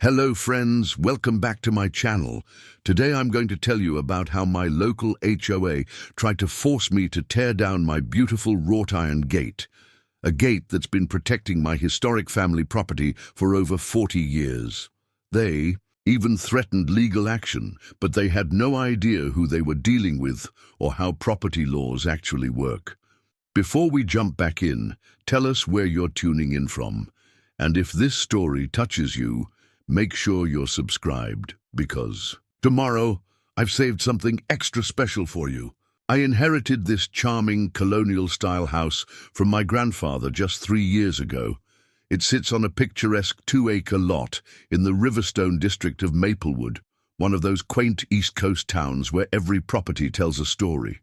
Hello friends, welcome back to my channel. Today I'm going to tell you about how my local HOA tried to force me to tear down my beautiful wrought iron gate. A gate that's been protecting my historic family property for over 40 years. They even threatened legal action, but they had no idea who they were dealing with or how property laws actually work. Before we jump back in, tell us where you're tuning in from. And if this story touches you, make sure you're subscribed, because tomorrow I've saved something extra special for you. I inherited this charming colonial-style house from my grandfather just 3 years ago. It sits on a picturesque 2-acre lot in the Riverstone district of Maplewood, one of those quaint East Coast towns where every property tells a story.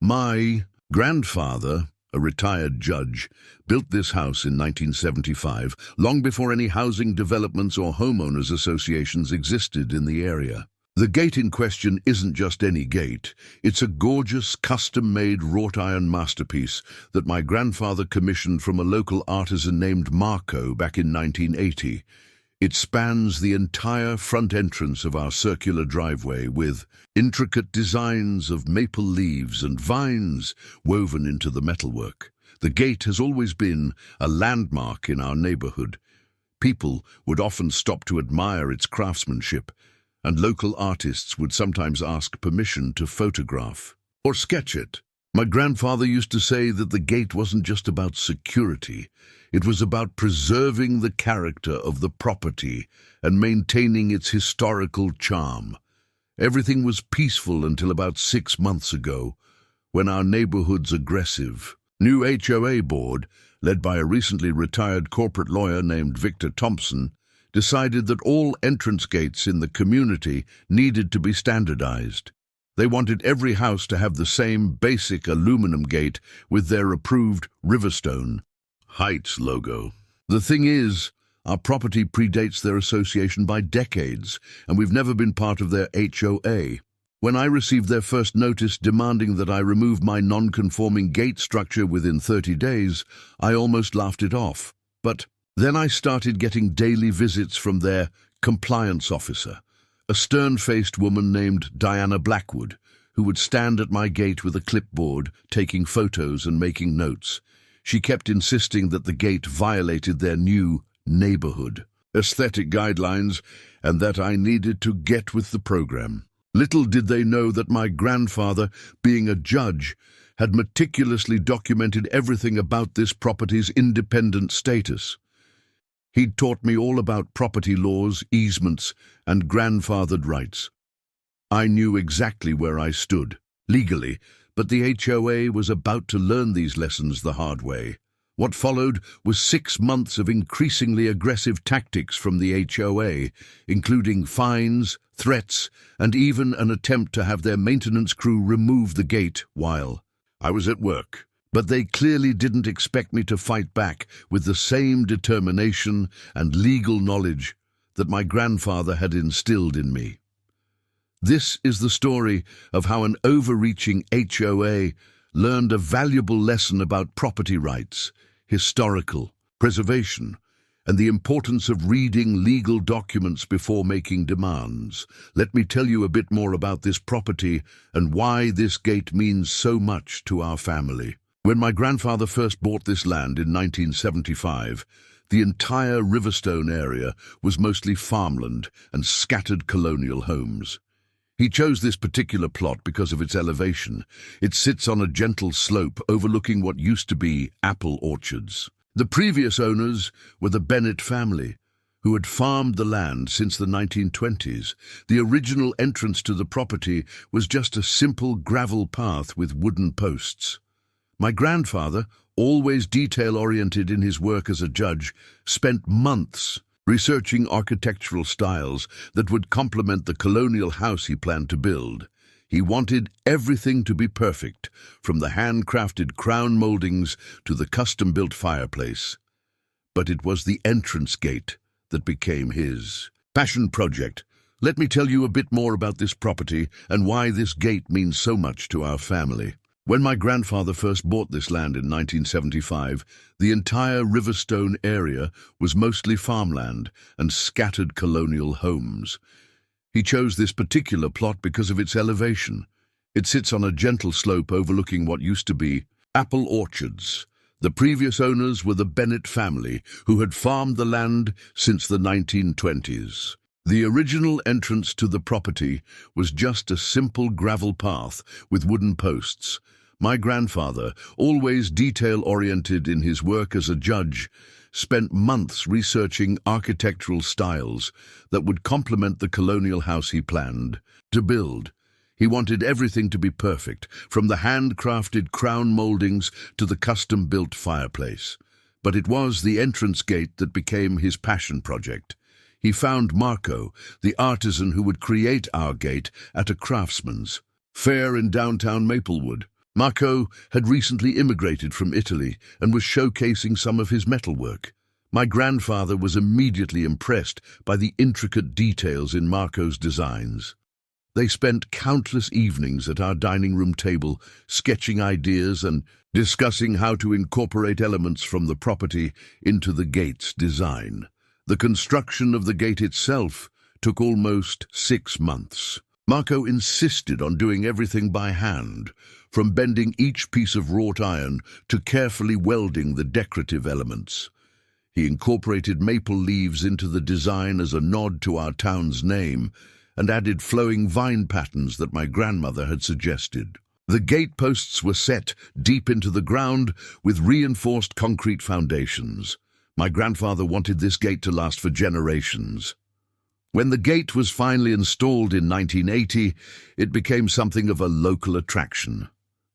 My grandfather, a retired judge, built this house in 1975, long before any housing developments or homeowners associations existed in the area. The gate in question isn't just any gate. It's a gorgeous, custom-made wrought iron masterpiece that my grandfather commissioned from a local artisan named Marco back in 1980. It spans the entire front entrance of our circular driveway with intricate designs of maple leaves and vines woven into the metalwork. The gate has always been a landmark in our neighborhood. People would often stop to admire its craftsmanship, and local artists would sometimes ask permission to photograph or sketch it. My grandfather used to say that the gate wasn't just about security. It was about preserving the character of the property and maintaining its historical charm. Everything was peaceful until about 6 months ago, when our neighborhood's aggressive new HOA board, led by a recently retired corporate lawyer named Victor Thompson, decided that all entrance gates in the community needed to be standardized. They wanted every house to have the same basic aluminum gate with their approved Riverstone Heights logo. The thing is, our property predates their association by decades, and we've never been part of their HOA. When I received their first notice demanding that I remove my non-conforming gate structure within 30 days, I almost laughed it off. But then I started getting daily visits from their compliance officer, a stern-faced woman named Diana Blackwood, who would stand at my gate with a clipboard, taking photos and making notes. She kept insisting that the gate violated their new neighborhood aesthetic guidelines and that I needed to get with the program. Little did they know that my grandfather, being a judge, had meticulously documented everything about this property's independent status. He'd taught me all about property laws, easements, and grandfathered rights. I knew exactly where I stood, legally, but the HOA was about to learn these lessons the hard way. What followed was 6 months of increasingly aggressive tactics from the HOA, including fines, threats, and even an attempt to have their maintenance crew remove the gate while I was at work. But they clearly didn't expect me to fight back with the same determination and legal knowledge that my grandfather had instilled in me. This is the story of how an overreaching HOA learned a valuable lesson about property rights, historical preservation, and the importance of reading legal documents before making demands. Let me tell you a bit more about this property and why this gate means so much to our family. When my grandfather first bought this land in 1975, the entire Riverstone area was mostly farmland and scattered colonial homes. He chose this particular plot because of its elevation. It sits on a gentle slope overlooking what used to be apple orchards. The previous owners were the Bennett family, who had farmed the land since the 1920s. The original entrance to the property was just a simple gravel path with wooden posts. My grandfather, always detail-oriented in his work as a judge, spent months researching architectural styles that would complement the colonial house he planned to build. He wanted everything to be perfect, from the handcrafted crown moldings to the custom-built fireplace. But it was the entrance gate that became his passion project. Let me tell you a bit more about this property and why this gate means so much to our family. When my grandfather first bought this land in 1975, the entire Riverstone area was mostly farmland and scattered colonial homes. He chose this particular plot because of its elevation. It sits on a gentle slope overlooking what used to be apple orchards. The previous owners were the Bennett family, who had farmed the land since the 1920s. The original entrance to the property was just a simple gravel path with wooden posts. My grandfather, always detail-oriented in his work as a judge, spent months researching architectural styles that would complement the colonial house he planned to build. He wanted everything to be perfect, from the handcrafted crown moldings to the custom-built fireplace. But it was the entrance gate that became his passion project. He found Marco, the artisan who would create our gate, at a craftsman's fair in downtown Maplewood. Marco had recently immigrated from Italy and was showcasing some of his metalwork. My grandfather was immediately impressed by the intricate details in Marco's designs. They spent countless evenings at our dining room table, sketching ideas and discussing how to incorporate elements from the property into the gate's design. The construction of the gate itself took almost 6 months. Marco insisted on doing everything by hand, from bending each piece of wrought iron to carefully welding the decorative elements. He incorporated maple leaves into the design as a nod to our town's name and added flowing vine patterns that my grandmother had suggested. The gate posts were set deep into the ground with reinforced concrete foundations. My grandfather wanted this gate to last for generations. When the gate was finally installed in 1980, it became something of a local attraction.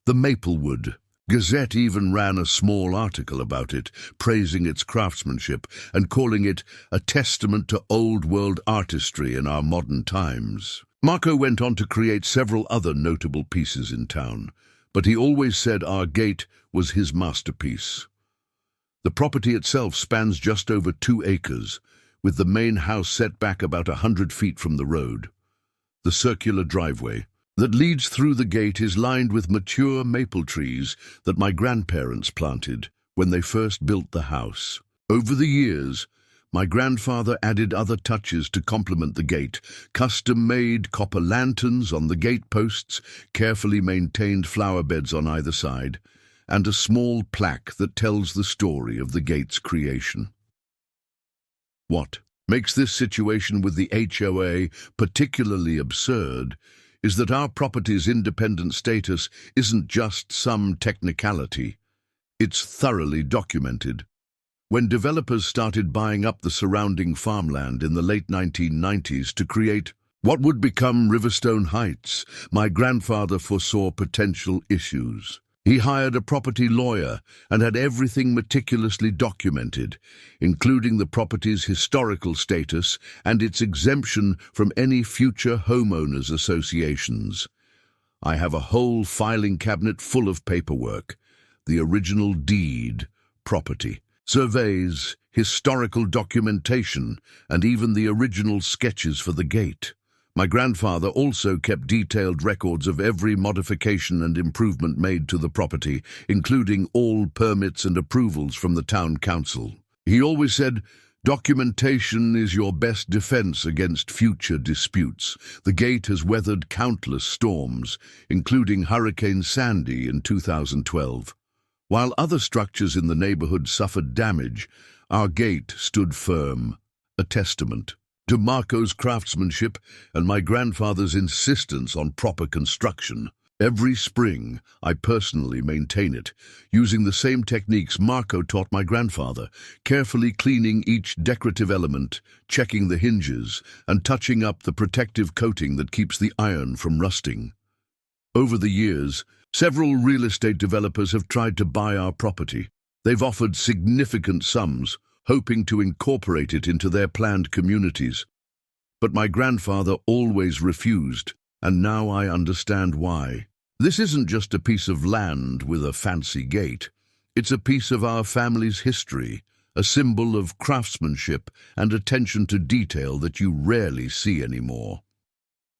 The Maplewood Gazette even ran a small article about it, praising its craftsmanship and calling it a testament to old-world artistry in our modern times. Marco went on to create several other notable pieces in town, but he always said our gate was his masterpiece. The property itself spans just over 2 acres, with the main house set back about 100 feet from the road. The circular driveway that leads through the gate is lined with mature maple trees that my grandparents planted when they first built the house. Over the years, my grandfather added other touches to complement the gate: custom-made copper lanterns on the gate posts, carefully maintained flower beds on either side, and a small plaque that tells the story of the gate's creation. What makes this situation with the HOA particularly absurd is that our property's independent status isn't just some technicality. It's thoroughly documented. When developers started buying up the surrounding farmland in the late 1990s to create what would become Riverstone Heights, my grandfather foresaw potential issues. He hired a property lawyer and had everything meticulously documented, including the property's historical status and its exemption from any future homeowners associations. I have a whole filing cabinet full of paperwork: the original deed, property, surveys, historical documentation, and even the original sketches for the gate. My grandfather also kept detailed records of every modification and improvement made to the property, including all permits and approvals from the town council. He always said, "Documentation is your best defense against future disputes." The gate has weathered countless storms, including Hurricane Sandy in 2012. While other structures in the neighborhood suffered damage, our gate stood firm, a testament to Marco's craftsmanship and my grandfather's insistence on proper construction. Every spring, I personally maintain it, using the same techniques Marco taught my grandfather, carefully cleaning each decorative element, checking the hinges, and touching up the protective coating that keeps the iron from rusting. Over the years, several real estate developers have tried to buy our property. They've offered significant sums, hoping to incorporate it into their planned communities. But my grandfather always refused, and now I understand why. This isn't just a piece of land with a fancy gate. It's a piece of our family's history, a symbol of craftsmanship and attention to detail that you rarely see anymore.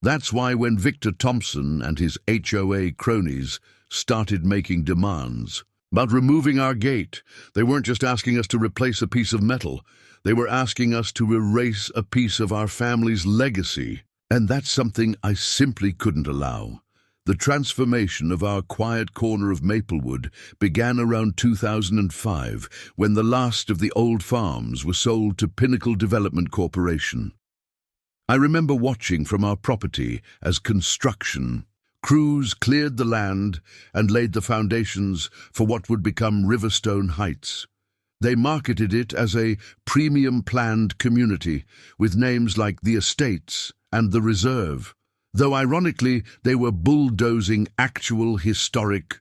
That's why when Victor Thompson and his HOA cronies started making demands about removing our gate, they weren't just asking us to replace a piece of metal. They were asking us to erase a piece of our family's legacy. And that's something I simply couldn't allow. The transformation of our quiet corner of Maplewood began around 2005, when the last of the old farms were sold to Pinnacle Development Corporation. I remember watching from our property as construction crews cleared the land and laid the foundations for what would become Riverstone Heights. They marketed it as a premium planned community with names like The Estates and The Reserve, though ironically they were bulldozing actual historic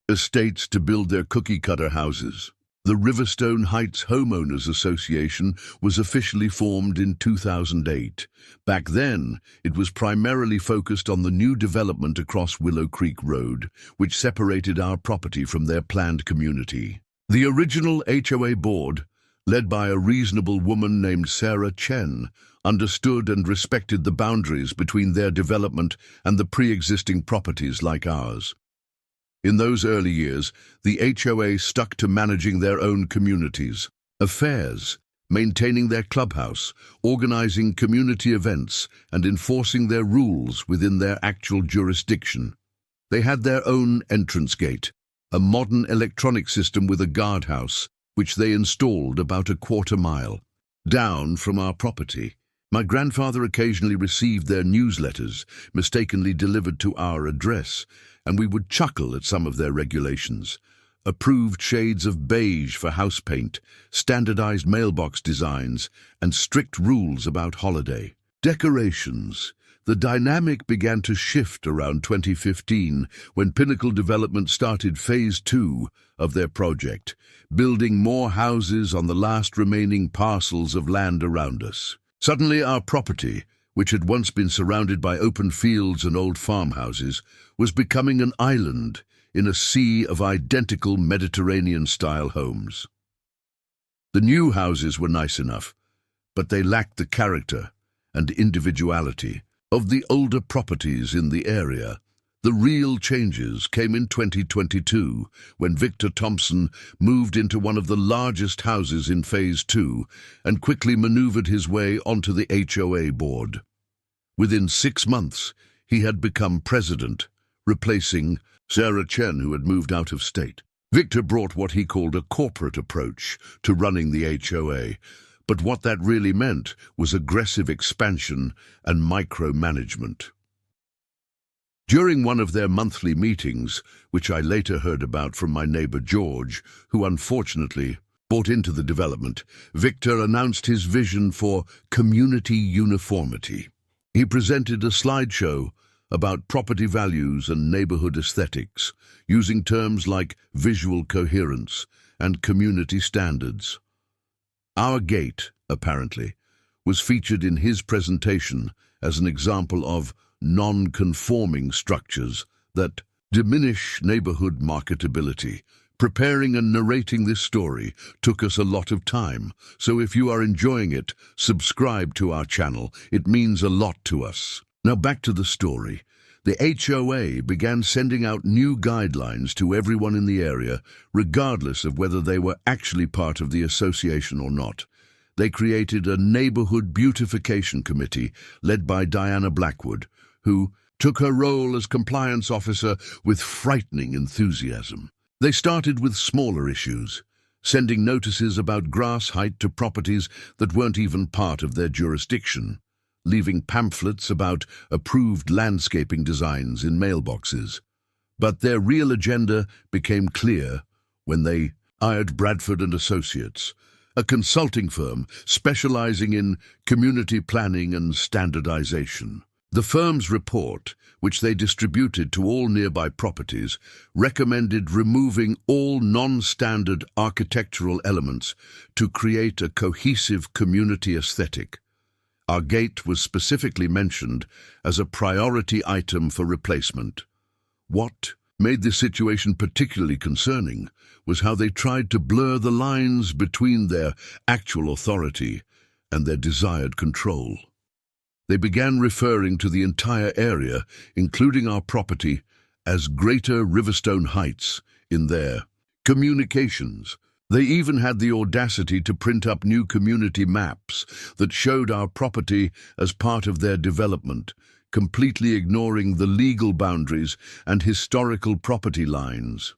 estates to build their cookie-cutter houses. The Riverstone Heights Homeowners Association was officially formed in 2008. Back then, it was primarily focused on the new development across Willow Creek Road, which separated our property from their planned community. The original HOA board, led by a reasonable woman named Sarah Chen, understood and respected the boundaries between their development and the pre-existing properties like ours. In those early years, the HOA stuck to managing their own communities' affairs, maintaining their clubhouse, organizing community events, and enforcing their rules within their actual jurisdiction. They had their own entrance gate, a modern electronic system with a guardhouse, which they installed about a quarter-mile down from our property. My grandfather occasionally received their newsletters, mistakenly delivered to our address, and we would chuckle at some of their regulations. Approved shades of beige for house paint, standardized mailbox designs, and strict rules about holiday decorations. The dynamic began to shift around 2015 when Pinnacle Development started Phase 2 of their project, building more houses on the last remaining parcels of land around us. Suddenly our property, which had once been surrounded by open fields and old farmhouses, was becoming an island in a sea of identical Mediterranean-style homes. The new houses were nice enough, but they lacked the character and individuality of the older properties in the area. The real changes came in 2022, when Victor Thompson moved into one of the largest houses in Phase 2 and quickly maneuvered his way onto the HOA board. Within 6 months, he had become president, replacing Sarah Chen, who had moved out of state. Victor brought what he called a corporate approach to running the HOA, but what that really meant was aggressive expansion and micromanagement. During one of their monthly meetings, which I later heard about from my neighbor George, who unfortunately bought into the development, Victor announced his vision for community uniformity. He presented a slideshow about property values and neighborhood aesthetics, using terms like visual coherence and community standards. Our gate, apparently, was featured in his presentation as an example of non-conforming structures that diminish neighborhood marketability. Preparing and narrating this story took us a lot of time, so if you are enjoying it, subscribe to our channel. It means a lot to us. Now back to the story. The HOA began sending out new guidelines to everyone in the area, regardless of whether they were actually part of the association or not. They created a neighborhood beautification committee led by Diana Blackwood, who took her role as compliance officer with frightening enthusiasm. They started with smaller issues, sending notices about grass height to properties that weren't even part of their jurisdiction, leaving pamphlets about approved landscaping designs in mailboxes. But their real agenda became clear when they hired Bradford and Associates, a consulting firm specializing in community planning and standardization. The firm's report, which they distributed to all nearby properties, recommended removing all non-standard architectural elements to create a cohesive community aesthetic. Our gate was specifically mentioned as a priority item for replacement. What made this situation particularly concerning was how they tried to blur the lines between their actual authority and their desired control. They began referring to the entire area, including our property, as Greater Riverstone Heights in their communications. They even had the audacity to print up new community maps that showed our property as part of their development, completely ignoring the legal boundaries and historical property lines.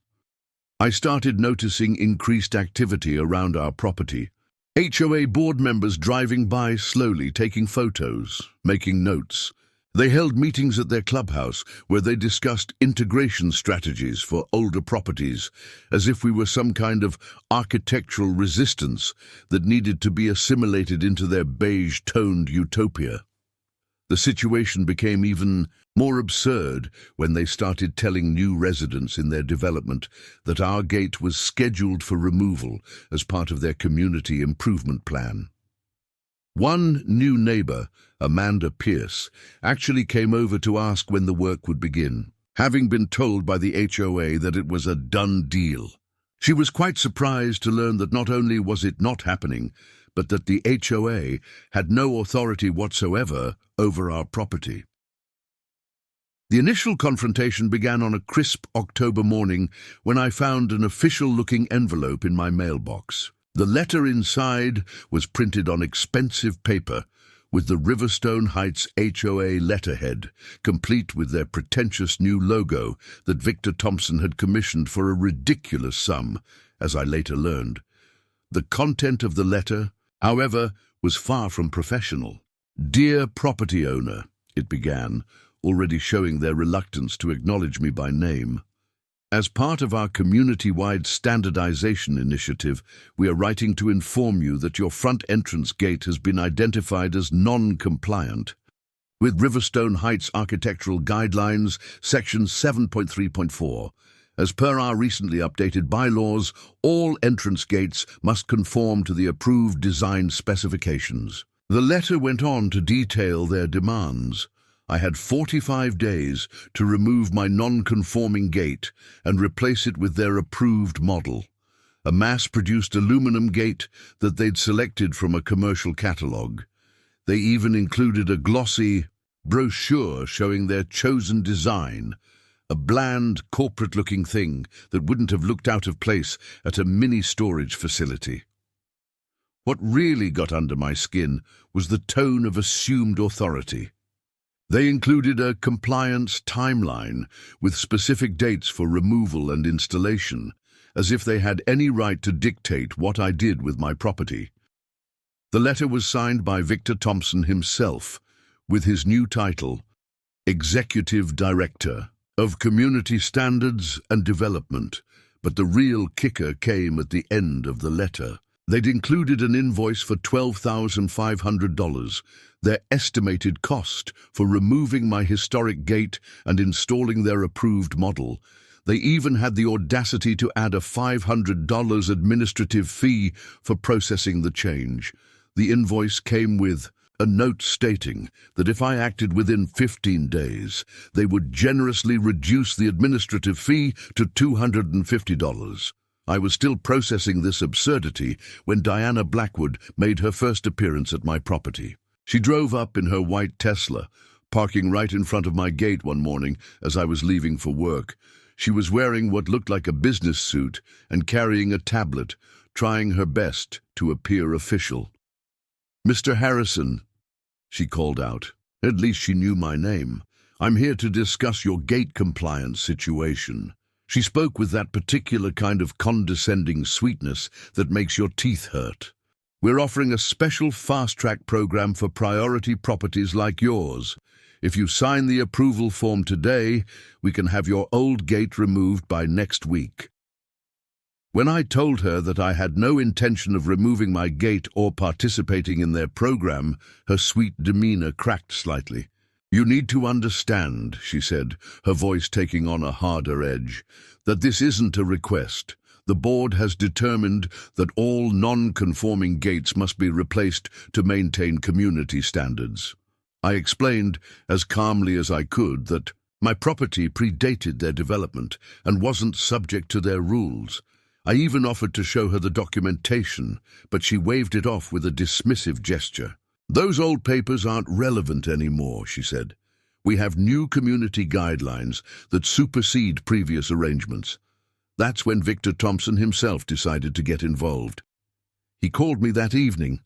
I started noticing increased activity around our property. HOA board members driving by slowly, taking photos, making notes. They held meetings at their clubhouse where they discussed integration strategies for older properties, as if we were some kind of architectural resistance that needed to be assimilated into their beige-toned utopia. The situation became even more absurd when they started telling new residents in their development that our gate was scheduled for removal as part of their community improvement plan. One new neighbor, Amanda Pierce, actually came over to ask when the work would begin, having been told by the HOA that it was a done deal. She was quite surprised to learn that not only was it not happening, but that the HOA had no authority whatsoever over our property. The initial confrontation began on a crisp October morning when I found an official-looking envelope in my mailbox. The letter inside was printed on expensive paper, with the Riverstone Heights HOA letterhead, complete with their pretentious new logo that Victor Thompson had commissioned for a ridiculous sum, as I later learned. The content of the letter, however, was far from professional. "Dear property owner," it began, already showing their reluctance to acknowledge me by name. "As part of our community-wide standardization initiative, we are writing to inform you that your front entrance gate has been identified as non-compliant with Riverstone Heights Architectural Guidelines, Section 7.3.4. As per our recently updated bylaws, all entrance gates must conform to the approved design specifications." The letter went on to detail their demands. I had 45 days to remove my non-conforming gate and replace it with their approved model, a mass-produced aluminum gate that they'd selected from a commercial catalogue. They even included a glossy brochure showing their chosen design, a bland, corporate-looking thing that wouldn't have looked out of place at a mini-storage facility. What really got under my skin was the tone of assumed authority. They included a compliance timeline with specific dates for removal and installation, as if they had any right to dictate what I did with my property. The letter was signed by Victor Thompson himself, with his new title, Executive Director of Community Standards and Development, but the real kicker came at the end of the letter. They'd included an invoice for $12,500, their estimated cost for removing my historic gate and installing their approved model. They even had the audacity to add a $500 administrative fee for processing the change. The invoice came with a note stating that if I acted within 15 days, they would generously reduce the administrative fee to $250. I was still processing this absurdity when Diana Blackwood made her first appearance at my property. She drove up in her white Tesla, parking right in front of my gate one morning as I was leaving for work. She was wearing what looked like a business suit and carrying a tablet, trying her best to appear official. "Mr. Harrison," she called out. At least she knew my name. "I'm here to discuss your gate compliance situation." She spoke with that particular kind of condescending sweetness that makes your teeth hurt. "We're offering a special fast-track program for priority properties like yours. If you sign the approval form today, we can have your old gate removed by next week." When I told her that I had no intention of removing my gate or participating in their program, her sweet demeanor cracked slightly. "You need to understand," she said, her voice taking on a harder edge, "that this isn't a request. The board has determined that all non-conforming gates must be replaced to maintain community standards." I explained, as calmly as I could, that my property predated their development and wasn't subject to their rules. I even offered to show her the documentation, but she waved it off with a dismissive gesture. "Those old papers aren't relevant anymore," she said. "We have new community guidelines that supersede previous arrangements." That's when Victor Thompson himself decided to get involved. He called me that evening.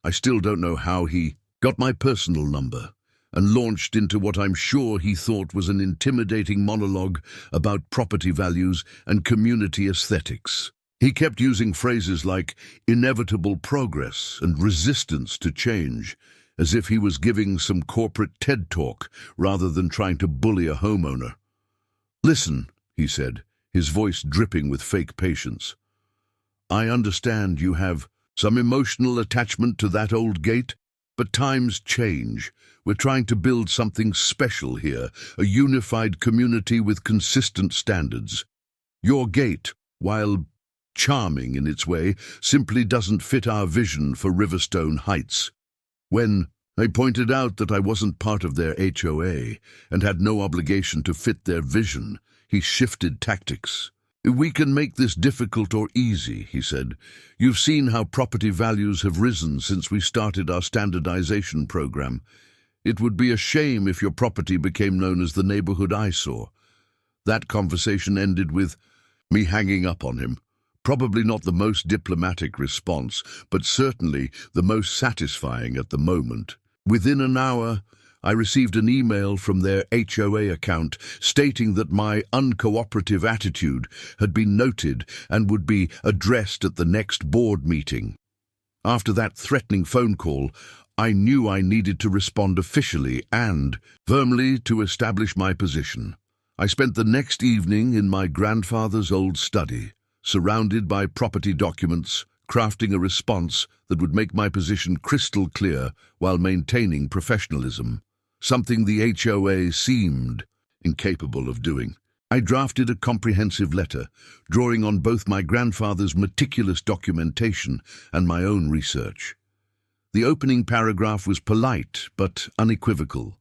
I still don't know how he got my personal number and launched into what I'm sure he thought was an intimidating monologue about property values and community aesthetics. He kept using phrases like inevitable progress and resistance to change, as if he was giving some corporate TED talk rather than trying to bully a homeowner. "Listen," he said, his voice dripping with fake patience. "I understand you have some emotional attachment to that old gate, but times change. We're trying to build something special here, a unified community with consistent standards. Your gate, while charming in its way, simply doesn't fit our vision for Riverstone Heights." When I pointed out that I wasn't part of their HOA and had no obligation to fit their vision, he shifted tactics. "We can make this difficult or easy," he said. "You've seen how property values have risen since we started our standardization program. It would be a shame if your property became known as the neighborhood eyesore." That conversation ended with me hanging up on him. Probably not the most diplomatic response, but certainly the most satisfying at the moment. Within an hour, I received an email from their HOA account stating that my uncooperative attitude had been noted and would be addressed at the next board meeting. After that threatening phone call, I knew I needed to respond officially and firmly to establish my position. I spent the next evening in my grandfather's old study, surrounded by property documents, crafting a response that would make my position crystal clear while maintaining professionalism, something the HOA seemed incapable of doing. I drafted a comprehensive letter, drawing on both my grandfather's meticulous documentation and my own research. The opening paragraph was polite but unequivocal.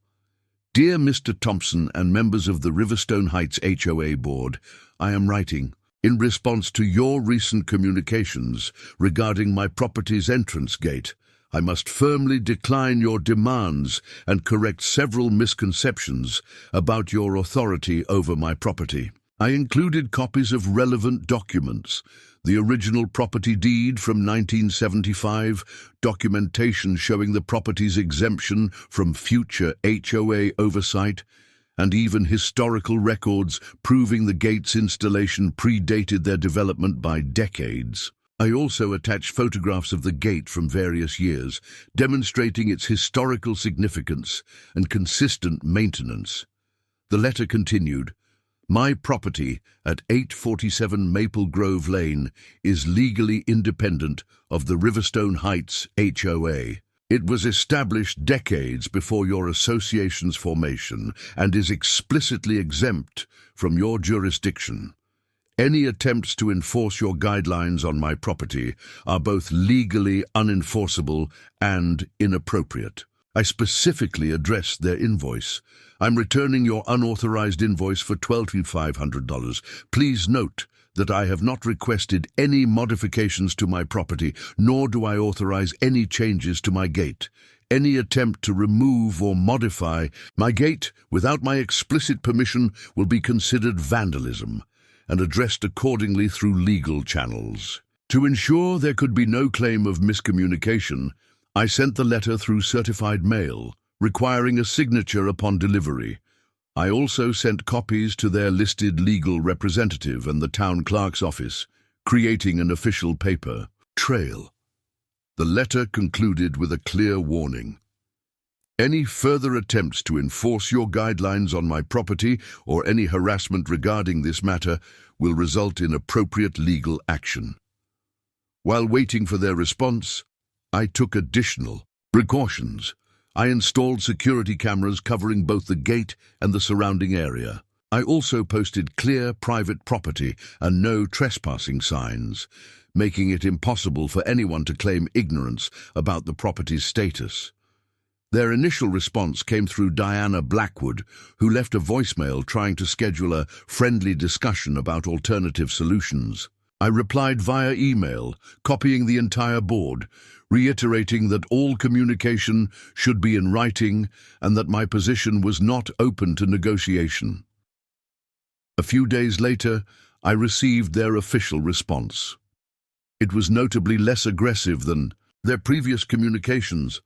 "Dear Mr. Thompson and members of the Riverstone Heights HOA Board, I am writing in response to your recent communications regarding my property's entrance gate. I must firmly decline your demands and correct several misconceptions about your authority over my property. I included copies of relevant documents, the original property deed from 1975, documentation showing the property's exemption from future HOA oversight, and even historical records proving the gate's installation predated their development by decades. I also attached photographs of the gate from various years, demonstrating its historical significance and consistent maintenance." The letter continued, "My property at 847 Maple Grove Lane is legally independent of the Riverstone Heights HOA. It was established decades before your association's formation and is explicitly exempt from your jurisdiction. Any attempts to enforce your guidelines on my property are both legally unenforceable and inappropriate." I specifically addressed their invoice. "I'm returning your unauthorized invoice for $1,200. Please note that I have not requested any modifications to my property, nor do I authorize any changes to my gate. Any attempt to remove or modify my gate without my explicit permission will be considered vandalism and addressed accordingly through legal channels." To ensure there could be no claim of miscommunication, I sent the letter through certified mail, requiring a signature upon delivery. I also sent copies to their listed legal representative and the town clerk's office, creating an official paper trail. The letter concluded with a clear warning. "Any further attempts to enforce your guidelines on my property or any harassment regarding this matter will result in appropriate legal action." While waiting for their response, I took additional precautions. I installed security cameras covering both the gate and the surrounding area. I also posted clear private property and no trespassing signs, making it impossible for anyone to claim ignorance about the property's status. Their initial response came through Diana Blackwood, who left a voicemail trying to schedule a friendly discussion about alternative solutions. I replied via email, copying the entire board, reiterating that all communication should be in writing and that my position was not open to negotiation. A few days later, I received their official response. It was notably less aggressive than their previous communications,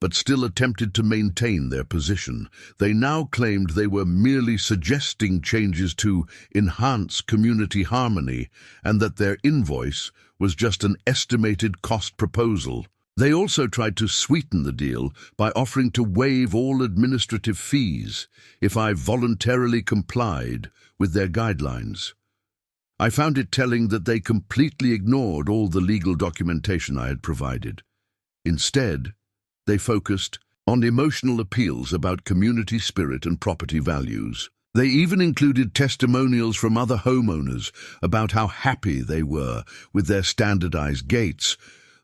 but still attempted to maintain their position. They now claimed they were merely suggesting changes to enhance community harmony and that their invoice was just an estimated cost proposal. They also tried to sweeten the deal by offering to waive all administrative fees if I voluntarily complied with their guidelines. I found it telling that they completely ignored all the legal documentation I had provided. Instead, they focused on emotional appeals about community spirit and property values. They even included testimonials from other homeowners about how happy they were with their standardized gates,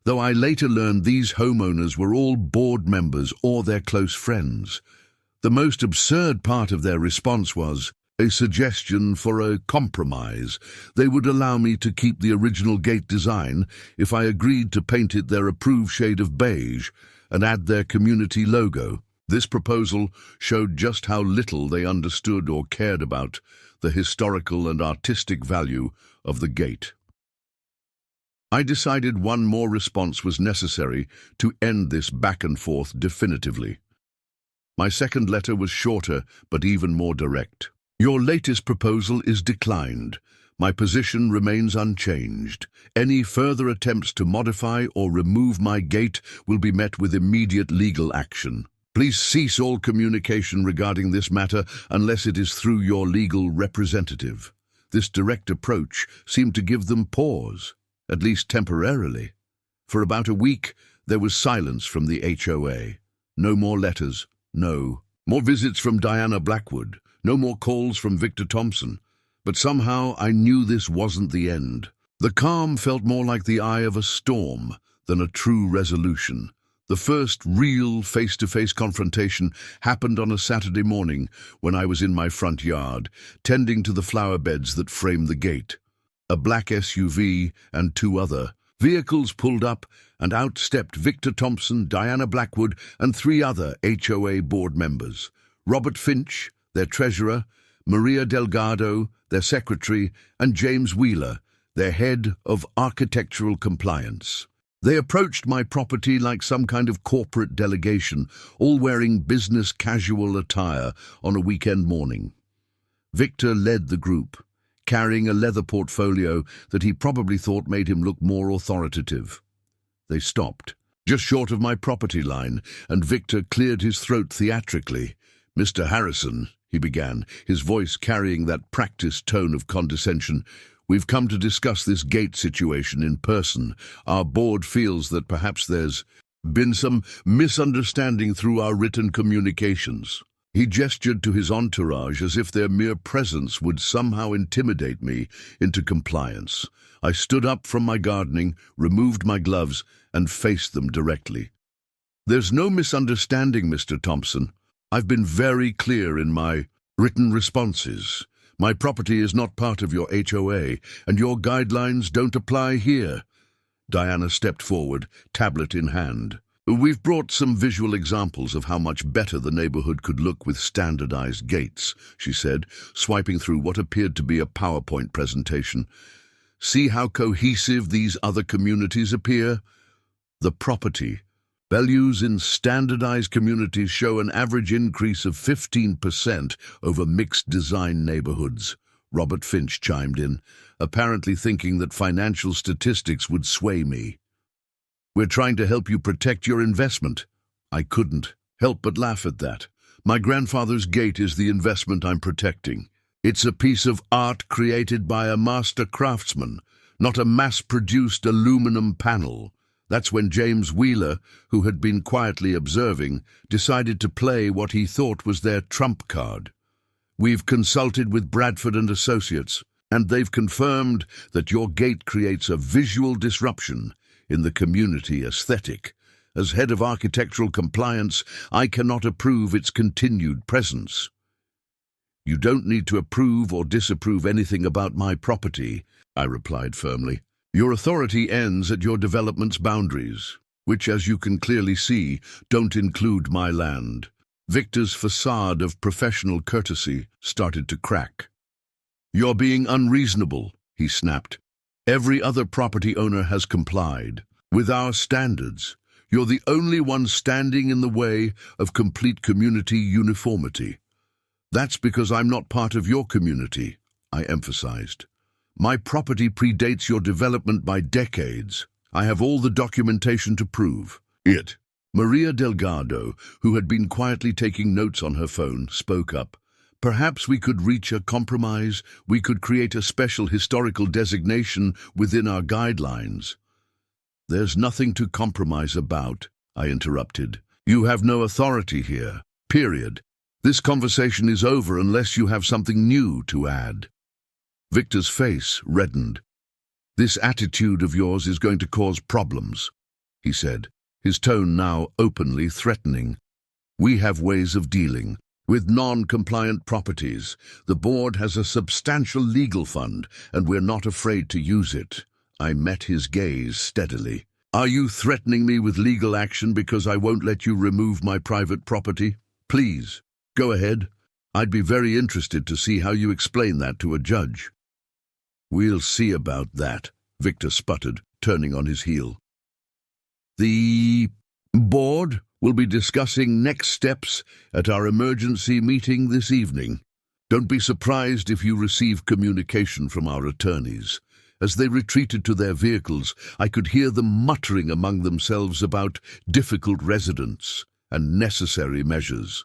though I later learned these homeowners were all board members or their close friends. The most absurd part of their response was a suggestion for a compromise. They would allow me to keep the original gate design if I agreed to paint it their approved shade of beige and add their community logo. This proposal showed just how little they understood or cared about the historical and artistic value of the gate. I decided one more response was necessary to end this back and forth definitively. My second letter was shorter but even more direct. Your latest proposal is declined. My position remains unchanged. Any further attempts to modify or remove my gate will be met with immediate legal action. Please cease all communication regarding this matter unless it is through your legal representative. This direct approach seemed to give them pause, at least temporarily. For about a week, there was silence from the HOA. No more letters, no more visits from Diana Blackwood, no more calls from Victor Thompson. But somehow I knew this wasn't the end. The calm felt more like the eye of a storm than a true resolution. The first real face-to-face confrontation happened on a Saturday morning when I was in my front yard, tending to the flower beds that framed the gate. A black SUV and two other vehicles pulled up, and out stepped Victor Thompson, Diana Blackwood, and three other HOA board members: Robert Finch, their treasurer, Maria Delgado, their secretary, and James Wheeler, their head of architectural compliance. They approached my property like some kind of corporate delegation, all wearing business casual attire on a weekend morning. Victor led the group, carrying a leather portfolio that he probably thought made him look more authoritative. They stopped, just short of my property line, and Victor cleared his throat theatrically. "Mr. Harrison," he began, his voice carrying that practiced tone of condescension, "we've come to discuss this gate situation in person. Our board feels that perhaps there's been some misunderstanding through our written communications." He gestured to his entourage as if their mere presence would somehow intimidate me into compliance. I stood up from my gardening, removed my gloves, and faced them directly. "There's no misunderstanding, Mr. Thompson. I've been very clear in my written responses. My property is not part of your HOA, and your guidelines don't apply here." Diana stepped forward, tablet in hand. "We've brought some visual examples of how much better the neighborhood could look with standardized gates," she said, swiping through what appeared to be a PowerPoint presentation. "See how cohesive these other communities appear? The property values in standardized communities show an average increase of 15% over mixed-design neighborhoods." Robert Finch chimed in, apparently thinking that financial statistics would sway me. "We're trying to help you protect your investment." I couldn't help but laugh at that. My grandfather's gate is the investment I'm protecting. It's a piece of art created by a master craftsman, not a mass-produced aluminum panel. That's when James Wheeler, who had been quietly observing, decided to play what he thought was their trump card. "We've consulted with Bradford and Associates, and they've confirmed that your gate creates a visual disruption in the community aesthetic. As head of architectural compliance, I cannot approve its continued presence." You don't need to approve or disapprove anything about my property, I replied firmly. Your authority ends at your development's boundaries, which, as you can clearly see, don't include my land. Victor's facade of professional courtesy started to crack. You're being unreasonable, he snapped. Every other property owner has complied with our standards. You're the only one standing in the way of complete community uniformity. That's because I'm not part of your community, I emphasized. My property predates your development by decades. I have all the documentation to prove it. Maria Delgado, who had been quietly taking notes on her phone, spoke up. Perhaps we could reach a compromise. We could create a special historical designation within our guidelines. There's nothing to compromise about, I interrupted. You have no authority here, period. This conversation is over unless you have something new to add. Victor's face reddened. This attitude of yours is going to cause problems, he said, his tone now openly threatening. We have ways of dealing with non-compliant properties. The board has a substantial legal fund, and we're not afraid to use it. I met his gaze steadily. Are you threatening me with legal action because I won't let you remove my private property? Please, go ahead. I'd be very interested to see how you explain that to a judge. We'll see about that, Victor sputtered, turning on his heel. The board will be discussing next steps at our emergency meeting this evening. Don't be surprised if you receive communication from our attorneys. As they retreated to their vehicles, I could hear them muttering among themselves about difficult residents and necessary measures.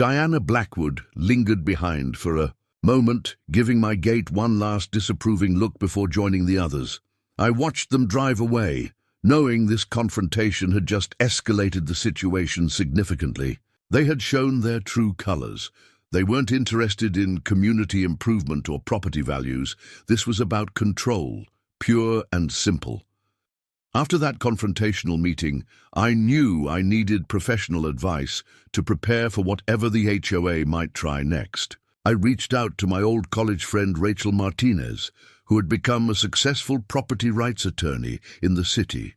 Diana Blackwood lingered behind for a moment, giving my gate one last disapproving look before joining the others. I watched them drive away, knowing this confrontation had just escalated the situation significantly. They had shown their true colors. They weren't interested in community improvement or property values. This was about control, pure and simple. After that confrontational meeting, I knew I needed professional advice to prepare for whatever the HOA might try next. I reached out to my old college friend Rachel Martinez, who had become a successful property rights attorney in the city.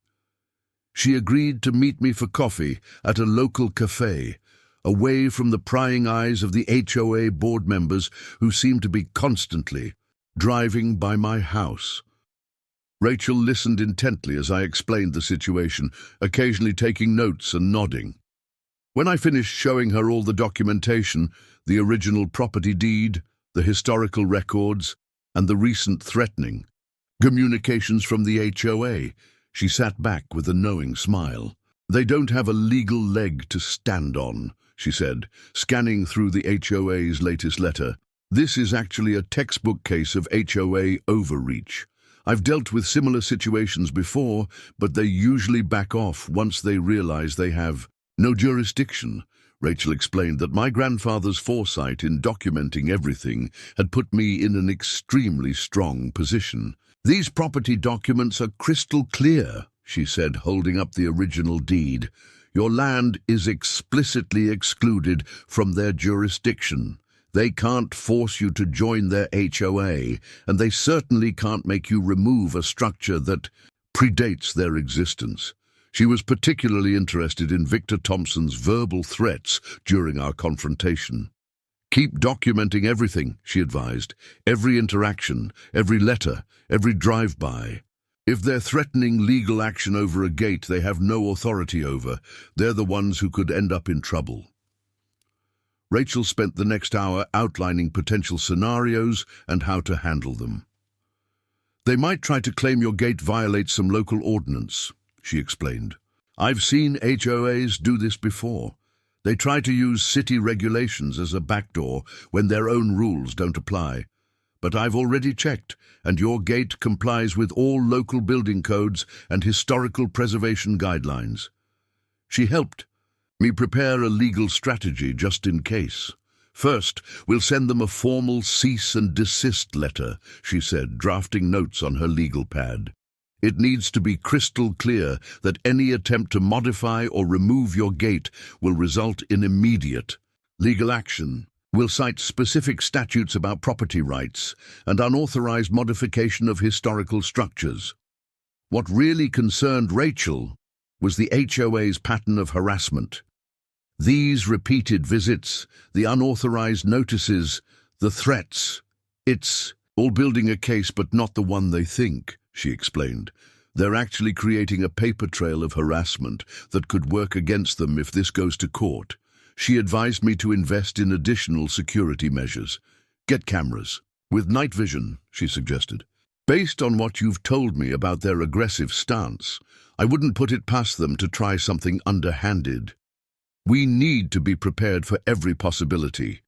She agreed to meet me for coffee at a local cafe, away from the prying eyes of the HOA board members who seemed to be constantly driving by my house. Rachel listened intently as I explained the situation, occasionally taking notes and nodding. When I finished showing her all the documentation, the original property deed, the historical records, and the recent threatening communications from the HOA, she sat back with a knowing smile. They don't have a legal leg to stand on, she said, scanning through the HOA's latest letter. This is actually a textbook case of HOA overreach. I've dealt with similar situations before, but they usually back off once they realize they have no jurisdiction. Rachel explained that my grandfather's foresight in documenting everything had put me in an extremely strong position. These property documents are crystal clear, she said, holding up the original deed. Your land is explicitly excluded from their jurisdiction. They can't force you to join their HOA, and they certainly can't make you remove a structure that predates their existence. She was particularly interested in Victor Thompson's verbal threats during our confrontation. Keep documenting everything, she advised. Every interaction, every letter, every drive-by. If they're threatening legal action over a gate they have no authority over, they're the ones who could end up in trouble. Rachel spent the next hour outlining potential scenarios and how to handle them. They might try to claim your gate violates some local ordinance, she explained. I've seen HOAs do this before. They try to use city regulations as a backdoor when their own rules don't apply. But I've already checked, and your gate complies with all local building codes and historical preservation guidelines. She helped me prepare a legal strategy just in case. First, we'll send them a formal cease and desist letter, she said, drafting notes on her legal pad. It needs to be crystal clear that any attempt to modify or remove your gate will result in immediate legal action. We'll cite specific statutes about property rights and unauthorized modification of historical structures. What really concerned Rachel was the HOA's pattern of harassment. These repeated visits, the unauthorized notices, the threats. It's all building a case but not the one they think, she explained. They're actually creating a paper trail of harassment that could work against them if this goes to court. She advised me to invest in additional security measures. Get cameras. With night vision, she suggested. Based on what you've told me about their aggressive stance, I wouldn't put it past them to try something underhanded. We need to be prepared for every possibility.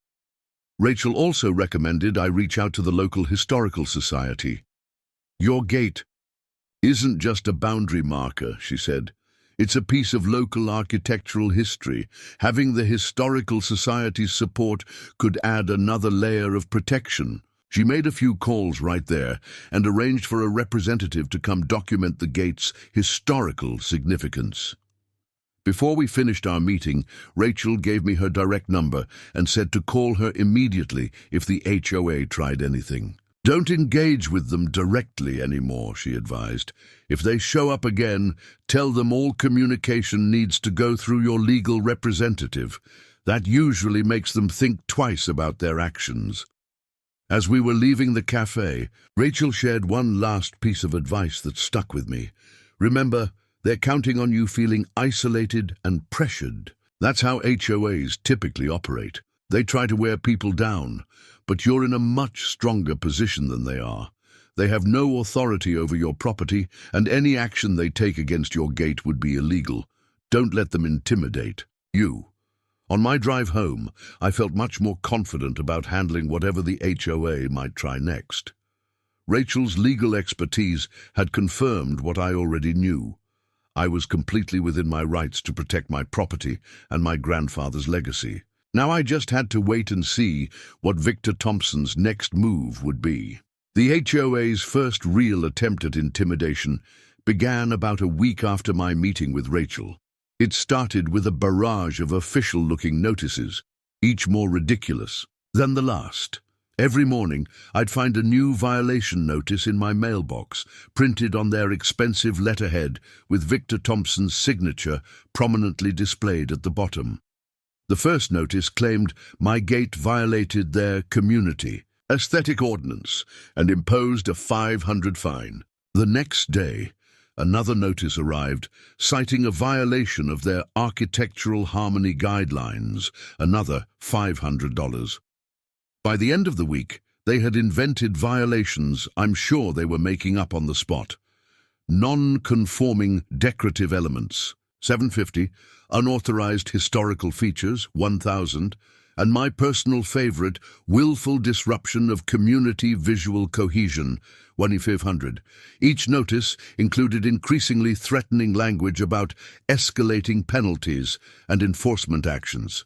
Rachel also recommended I reach out to the local historical society. Your gate isn't just a boundary marker, she said. It's a piece of local architectural history. Having the historical society's support could add another layer of protection. She made a few calls right there and arranged for a representative to come document the gate's historical significance. Before we finished our meeting, Rachel gave me her direct number and said to call her immediately if the HOA tried anything. Don't engage with them directly anymore, she advised. If they show up again, tell them all communication needs to go through your legal representative. That usually makes them think twice about their actions. As we were leaving the cafe, Rachel shared one last piece of advice that stuck with me. Remember, they're counting on you feeling isolated and pressured. That's how HOAs typically operate. They try to wear people down, but you're in a much stronger position than they are. They have no authority over your property, and any action they take against your gate would be illegal. Don't let them intimidate you. On my drive home, I felt much more confident about handling whatever the HOA might try next. Rachel's legal expertise had confirmed what I already knew. I was completely within my rights to protect my property and my grandfather's legacy. Now I just had to wait and see what Victor Thompson's next move would be. The HOA's first real attempt at intimidation began about a week after my meeting with Rachel. It started with a barrage of official-looking notices, each more ridiculous than the last. Every morning, I'd find a new violation notice in my mailbox, printed on their expensive letterhead with Victor Thompson's signature prominently displayed at the bottom. The first notice claimed my gate violated their community aesthetic ordinance and imposed a $500 fine. The next day, another notice arrived, citing a violation of their architectural harmony guidelines, another $500. By the end of the week, they had invented violations I'm sure they were making up on the spot. Non-conforming decorative elements, $750, unauthorized historical features, $1,000, and my personal favorite, willful disruption of community visual cohesion, $2,500. Each notice included increasingly threatening language about escalating penalties and enforcement actions.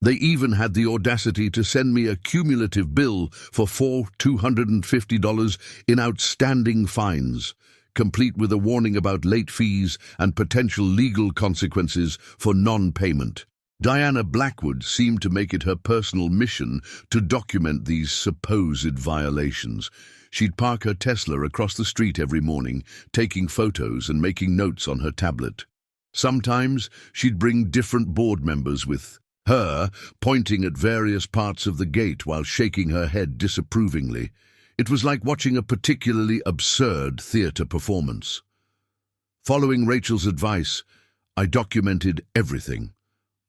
They even had the audacity to send me a cumulative bill for $250 in outstanding fines, complete with a warning about late fees and potential legal consequences for non-payment. Diana Blackwood seemed to make it her personal mission to document these supposed violations. She'd park her Tesla across the street every morning, taking photos and making notes on her tablet. Sometimes she'd bring different board members with her, pointing at various parts of the gate while shaking her head disapprovingly. It was like watching a particularly absurd theater performance. Following Rachel's advice, I documented everything.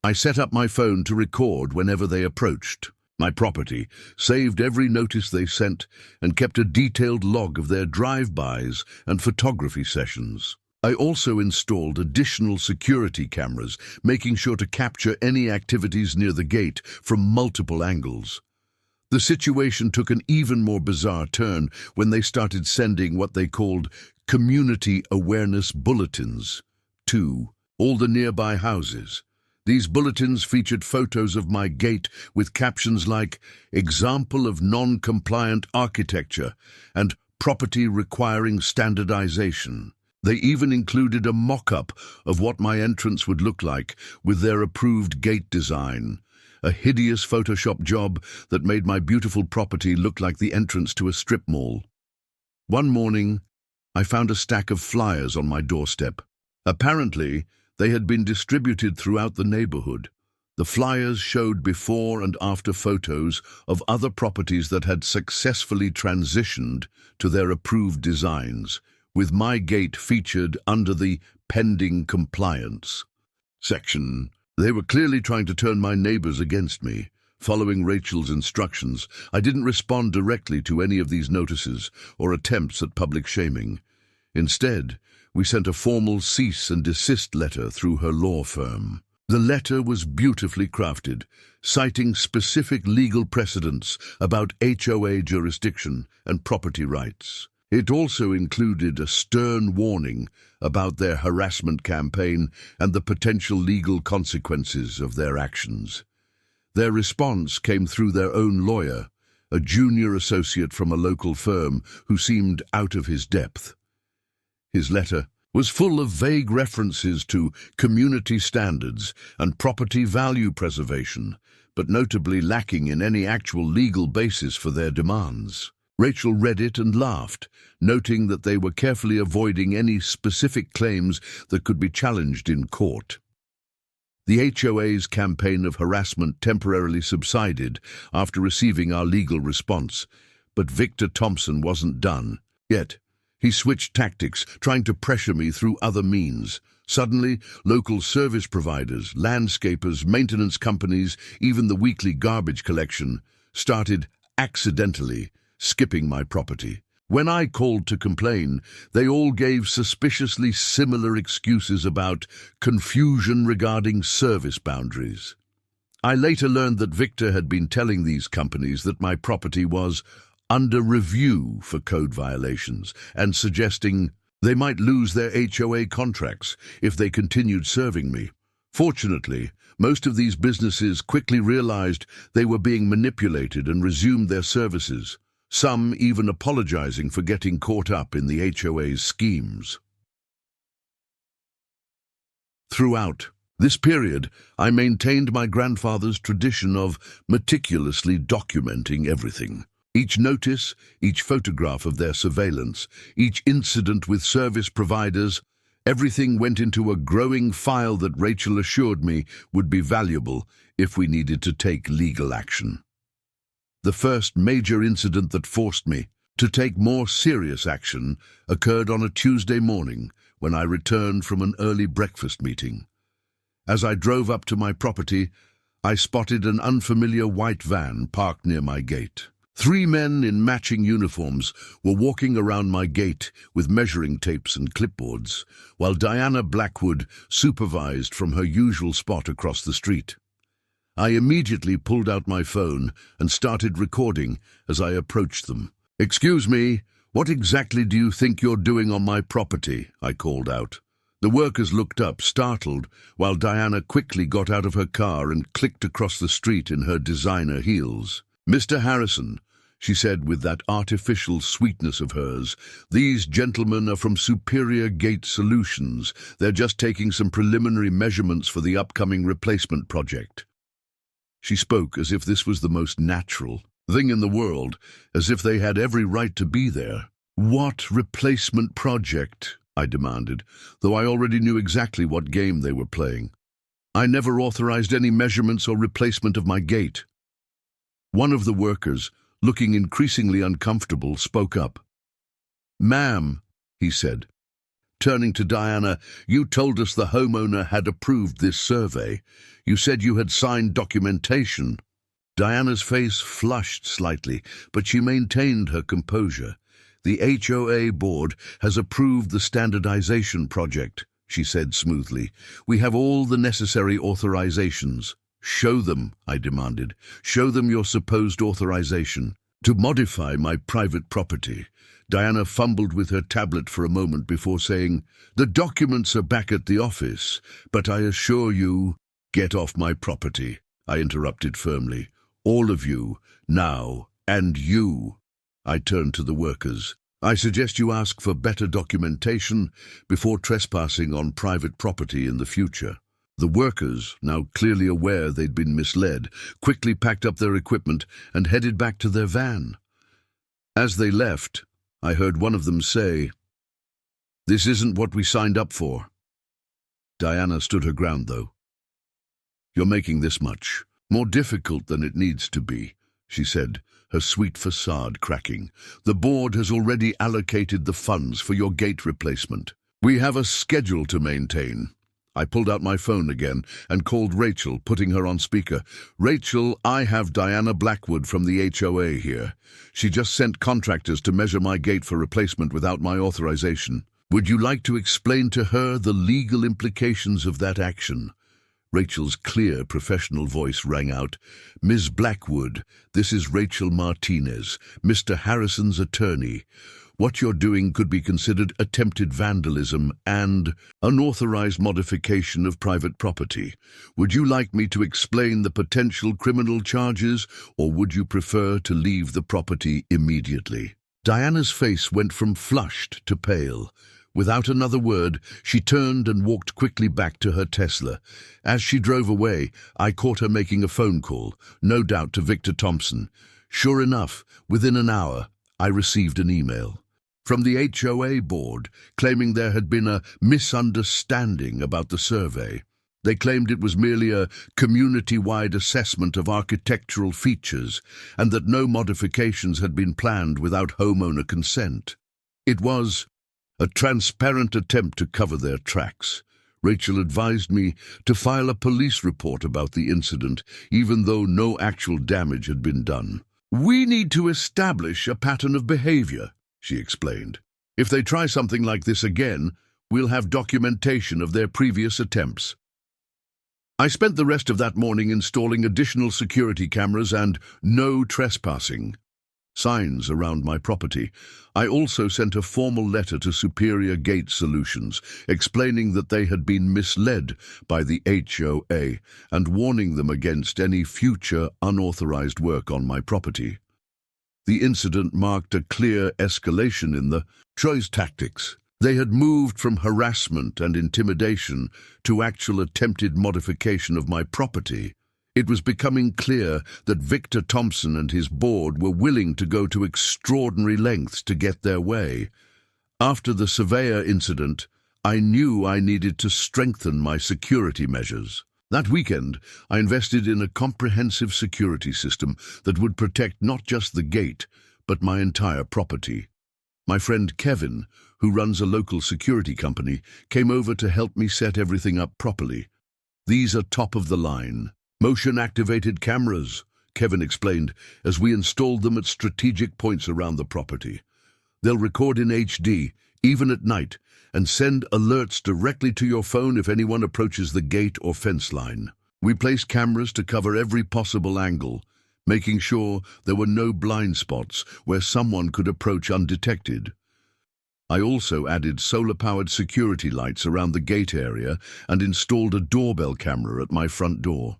I set up my phone to record whenever they approached my property, saved every notice they sent, and kept a detailed log of their drive-bys and photography sessions. I also installed additional security cameras, making sure to capture any activities near the gate from multiple angles. The situation took an even more bizarre turn when they started sending what they called community awareness bulletins to all the nearby houses. These bulletins featured photos of my gate with captions like "example of non-compliant architecture" and "property requiring standardization." They even included a mock-up of what my entrance would look like with their approved gate design. a hideous Photoshop job that made my beautiful property look like the entrance to a strip mall. One morning, I found a stack of flyers on my doorstep. Apparently, they had been distributed throughout the neighborhood. The flyers showed before and after photos of other properties that had successfully transitioned to their approved designs, with my gate featured under the pending compliance section. They were clearly trying to turn my neighbors against me. Following Rachel's instructions, I didn't respond directly to any of these notices or attempts at public shaming. Instead, we sent a formal cease and desist letter through her law firm. The letter was beautifully crafted, citing specific legal precedents about HOA jurisdiction and property rights. It also included a stern warning about their harassment campaign and the potential legal consequences of their actions. Their response came through their own lawyer, a junior associate from a local firm who seemed out of his depth. His letter was full of vague references to community standards and property value preservation, but notably lacking in any actual legal basis for their demands. Rachel read it and laughed, noting that they were carefully avoiding any specific claims that could be challenged in court. The HOA's campaign of harassment temporarily subsided after receiving our legal response, but Victor Thompson wasn't done yet. He switched tactics, trying to pressure me through other means. Suddenly, local service providers, landscapers, maintenance companies, even the weekly garbage collection, started accidentally skipping my property. When I called to complain, they all gave suspiciously similar excuses about confusion regarding service boundaries. I later learned that Victor had been telling these companies that my property was under review for code violations and suggesting they might lose their HOA contracts if they continued serving me. Fortunately, most of these businesses quickly realized they were being manipulated and resumed their services, some even apologizing for getting caught up in the HOA's schemes. Throughout this period, I maintained my grandfather's tradition of meticulously documenting everything. Each notice, each photograph of their surveillance, each incident with service providers, everything went into a growing file that Rachel assured me would be valuable if we needed to take legal action. The first major incident that forced me to take more serious action occurred on a Tuesday morning when I returned from an early breakfast meeting. As I drove up to my property, I spotted an unfamiliar white van parked near my gate. 3 men in matching uniforms were walking around my gate with measuring tapes and clipboards, while Diana Blackwood supervised from her usual spot across the street. I immediately pulled out my phone and started recording as I approached them. "Excuse me, what exactly do you think you're doing on my property?" I called out. The workers looked up, startled, while Diana quickly got out of her car and clicked across the street in her designer heels. "Mr. Harrison," she said with that artificial sweetness of hers, "these gentlemen are from Superior Gate Solutions. They're just taking some preliminary measurements for the upcoming replacement project." She spoke as if this was the most natural thing in the world, as if they had every right to be there. "What replacement project?" I demanded, though I already knew exactly what game they were playing. "I never authorized any measurements or replacement of my gate." One of the workers, looking increasingly uncomfortable, spoke up. "Ma'am," he said, turning to Diana, "you told us the homeowner had approved this survey. You said you had signed documentation." Diana's face flushed slightly, but she maintained her composure. "The HOA board has approved the standardization project," she said smoothly. "We have all the necessary authorizations." "Show them," I demanded. "Show them your supposed authorization to modify my private property." Diana fumbled with her tablet for a moment before saying, "The documents are back at the office, but I assure you—" "Get off my property," I interrupted firmly. "All of you, now, and you." I turned to the workers. "I suggest you ask for better documentation before trespassing on private property in the future." The workers, now clearly aware they'd been misled, quickly packed up their equipment and headed back to their van. As they left, I heard one of them say, "This isn't what we signed up for." Diana stood her ground, though. "You're making this much more difficult than it needs to be," she said, her sweet facade cracking. "The board has already allocated the funds for your gate replacement. We have a schedule to maintain." I pulled out my phone again and called Rachel, putting her on speaker. "Rachel, I have Diana Blackwood from the HOA here. She just sent contractors to measure my gate for replacement without my authorization. Would you like to explain to her the legal implications of that action?" Rachel's clear, professional voice rang out. "Ms. Blackwood, this is Rachel Martinez, Mr. Harrison's attorney. What you're doing could be considered attempted vandalism and unauthorized modification of private property. Would you like me to explain the potential criminal charges, or would you prefer to leave the property immediately?" Diana's face went from flushed to pale. Without another word, she turned and walked quickly back to her Tesla. As she drove away, I caught her making a phone call, no doubt to Victor Thompson. Sure enough, within an hour, I received an email from the HOA board claiming there had been a misunderstanding about the survey. They claimed it was merely a community-wide assessment of architectural features and that no modifications had been planned without homeowner consent. It was a transparent attempt to cover their tracks. Rachel advised me to file a police report about the incident, even though no actual damage had been done. "We need to establish a pattern of behavior," she explained. "If they try something like this again, we'll have documentation of their previous attempts." I spent the rest of that morning installing additional security cameras and "no trespassing" signs around my property. I also sent a formal letter to Superior Gate Solutions, explaining that they had been misled by the HOA and warning them against any future unauthorized work on my property. The incident marked a clear escalation in the choice tactics. They had moved from harassment and intimidation to actual attempted modification of my property. It was becoming clear that Victor Thompson and his board were willing to go to extraordinary lengths to get their way. After the surveyor incident, I knew I needed to strengthen my security measures. That weekend, I invested in a comprehensive security system that would protect not just the gate, but my entire property. My friend Kevin, who runs a local security company, came over to help me set everything up properly. "These are top of the line. Motion-activated cameras," Kevin explained, as we installed them at strategic points around the property. "They'll record in HD, even at night, and send alerts directly to your phone if anyone approaches the gate or fence line. We placed cameras to cover every possible angle, making sure there were no blind spots where someone could approach undetected. I also added solar-powered security lights around the gate area and installed a doorbell camera at my front door.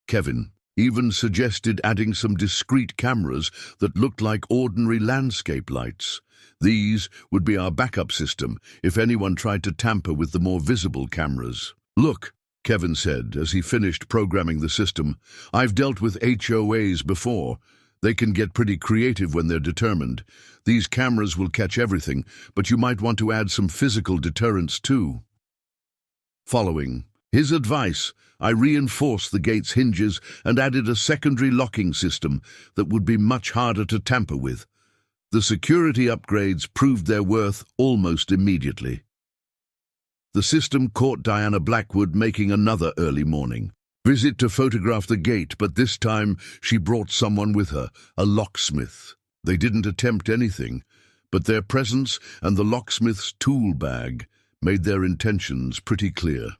Kevin even suggested adding some discrete cameras that looked like ordinary landscape lights. These would be our backup system if anyone tried to tamper with the more visible cameras. "Look," Kevin said as he finished programming the system, "I've dealt with HOAs before. They can get pretty creative when they're determined. These cameras will catch everything, but you might want to add some physical deterrents too." Following his advice, I reinforced the gate's hinges and added a secondary locking system that would be much harder to tamper with. The security upgrades proved their worth almost immediately. The system caught Diana Blackwood making another early morning visit to photograph the gate, but this time she brought someone with her, a locksmith. They didn't attempt anything, but their presence and the locksmith's tool bag made their intentions pretty clear.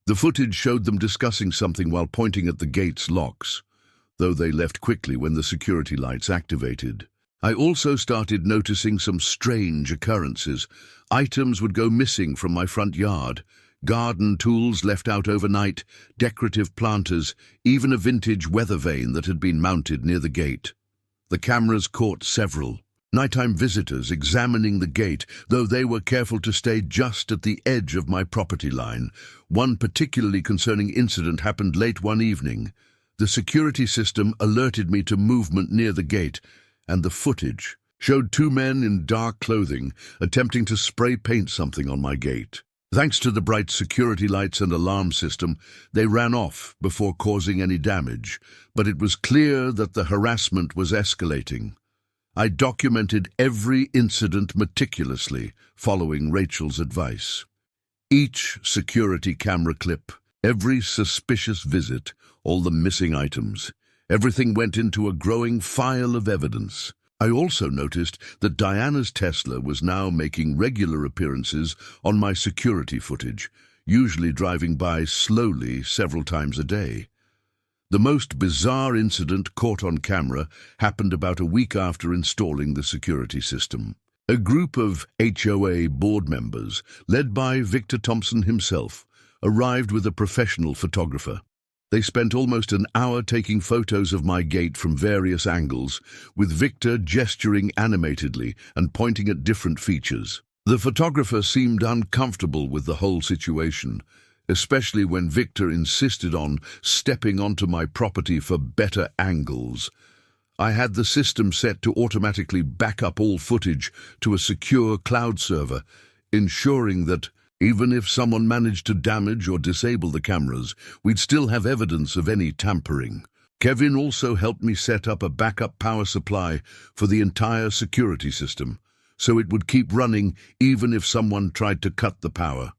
The footage showed them discussing something while pointing at the gate's locks, though they left quickly when the security lights activated. I also started noticing some strange occurrences. Items would go missing from my front yard, garden tools left out overnight, decorative planters, even a vintage weather vane that had been mounted near the gate. The cameras caught several. nighttime visitors examining the gate, though they were careful to stay just at the edge of my property line. One particularly concerning incident happened late one evening. The security system alerted me to movement near the gate, and the footage showed two men in dark clothing attempting to spray paint something on my gate. Thanks to the bright security lights and alarm system, they ran off before causing any damage, but it was clear that the harassment was escalating. I documented every incident meticulously, following Rachel's advice. Each security camera clip, every suspicious visit, all the missing items, everything went into a growing file of evidence. I also noticed that Diana's Tesla was now making regular appearances on my security footage, usually driving by slowly several times a day. The most bizarre incident caught on camera happened about a week after installing the security system. A group of HOA board members, led by Victor Thompson himself, arrived with a professional photographer. They spent almost an hour taking photos of my gate from various angles, with Victor gesturing animatedly and pointing at different features. The photographer seemed uncomfortable with the whole situation, especially when Victor insisted on stepping onto my property for better angles. I had the system set to automatically back up all footage to a secure cloud server, ensuring that even if someone managed to damage or disable the cameras, we'd still have evidence of any tampering. Kevin also helped me set up a backup power supply for the entire security system, so it would keep running even if someone tried to cut the power.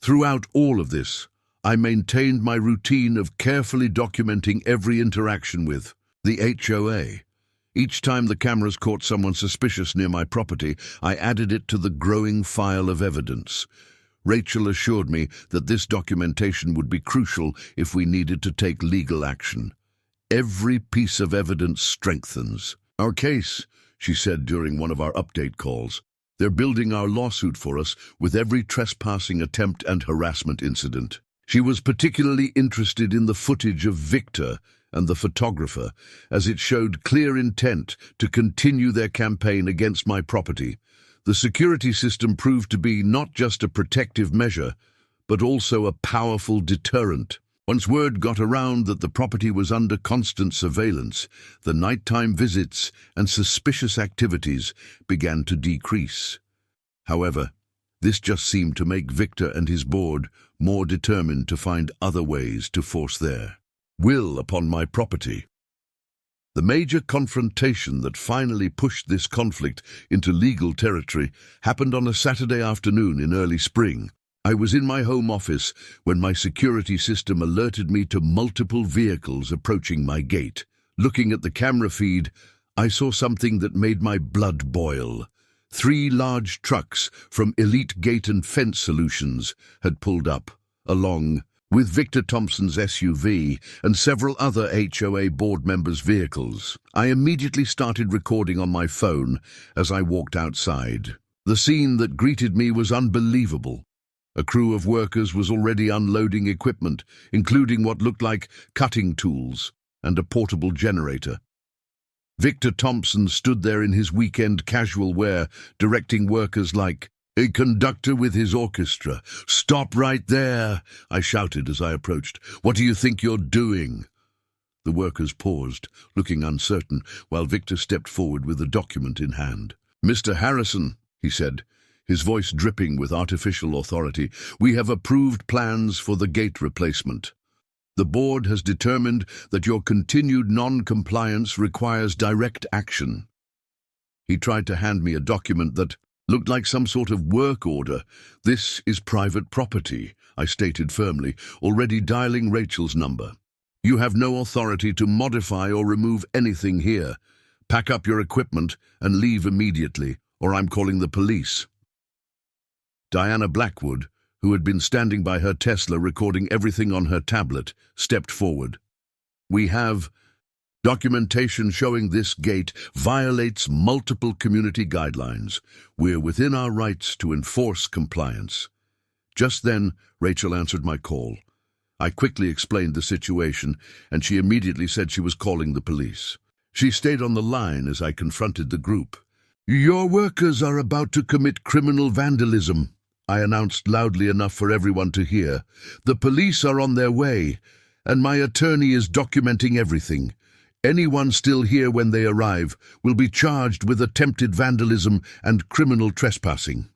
Throughout all of this, I maintained my routine of carefully documenting every interaction with the HOA. Each time the cameras caught someone suspicious near my property, I added it to the growing file of evidence. Rachel assured me that this documentation would be crucial if we needed to take legal action. Every piece of evidence strengthens our case, she said during one of our update calls. They're building our lawsuit for us with every trespassing attempt and harassment incident. She was particularly interested in the footage of Victor and the photographer, as it showed clear intent to continue their campaign against my property. The security system proved to be not just a protective measure, but also a powerful deterrent. Once word got around that the property was under constant surveillance, the nighttime visits and suspicious activities began to decrease. However, this just seemed to make Victor and his board more determined to find other ways to force their will upon my property. The major confrontation that finally pushed this conflict into legal territory happened on a Saturday afternoon in early spring. I was in my home office when my security system alerted me to multiple vehicles approaching my gate. Looking at the camera feed, I saw something that made my blood boil. 3 large trucks from Elite Gate and Fence Solutions had pulled up, along with Victor Thompson's SUV and several other HOA board members' vehicles. I immediately started recording on my phone as I walked outside. The scene that greeted me was unbelievable. A crew of workers was already unloading equipment, including what looked like cutting tools and a portable generator. Victor Thompson stood there in his weekend casual wear, directing workers like a conductor with his orchestra. "Stop right there," I shouted as I approached. "What do you think you're doing?" The workers paused, looking uncertain, while Victor stepped forward with a document in hand. "Mr. Harrison," he said, his voice dripping with artificial authority, "we have approved plans for the gate replacement. The board has determined that your continued non-compliance requires direct action." He tried to hand me a document that looked like some sort of work order. "This is private property," I stated firmly, already dialing Rachel's number. "You have no authority to modify or remove anything here. Pack up your equipment and leave immediately, or I'm calling the police." Diana Blackwood, who had been standing by her Tesla recording everything on her tablet, stepped forward. "We have documentation showing this gate violates multiple community guidelines. We're within our rights to enforce compliance." Just then, Rachel answered my call. I quickly explained the situation, and she immediately said she was calling the police. She stayed on the line as I confronted the group. "Your workers are about to commit criminal vandalism," I announced loudly enough for everyone to hear. "The police are on their way, and my attorney is documenting everything. Anyone still here when they arrive will be charged with attempted vandalism and criminal trespassing."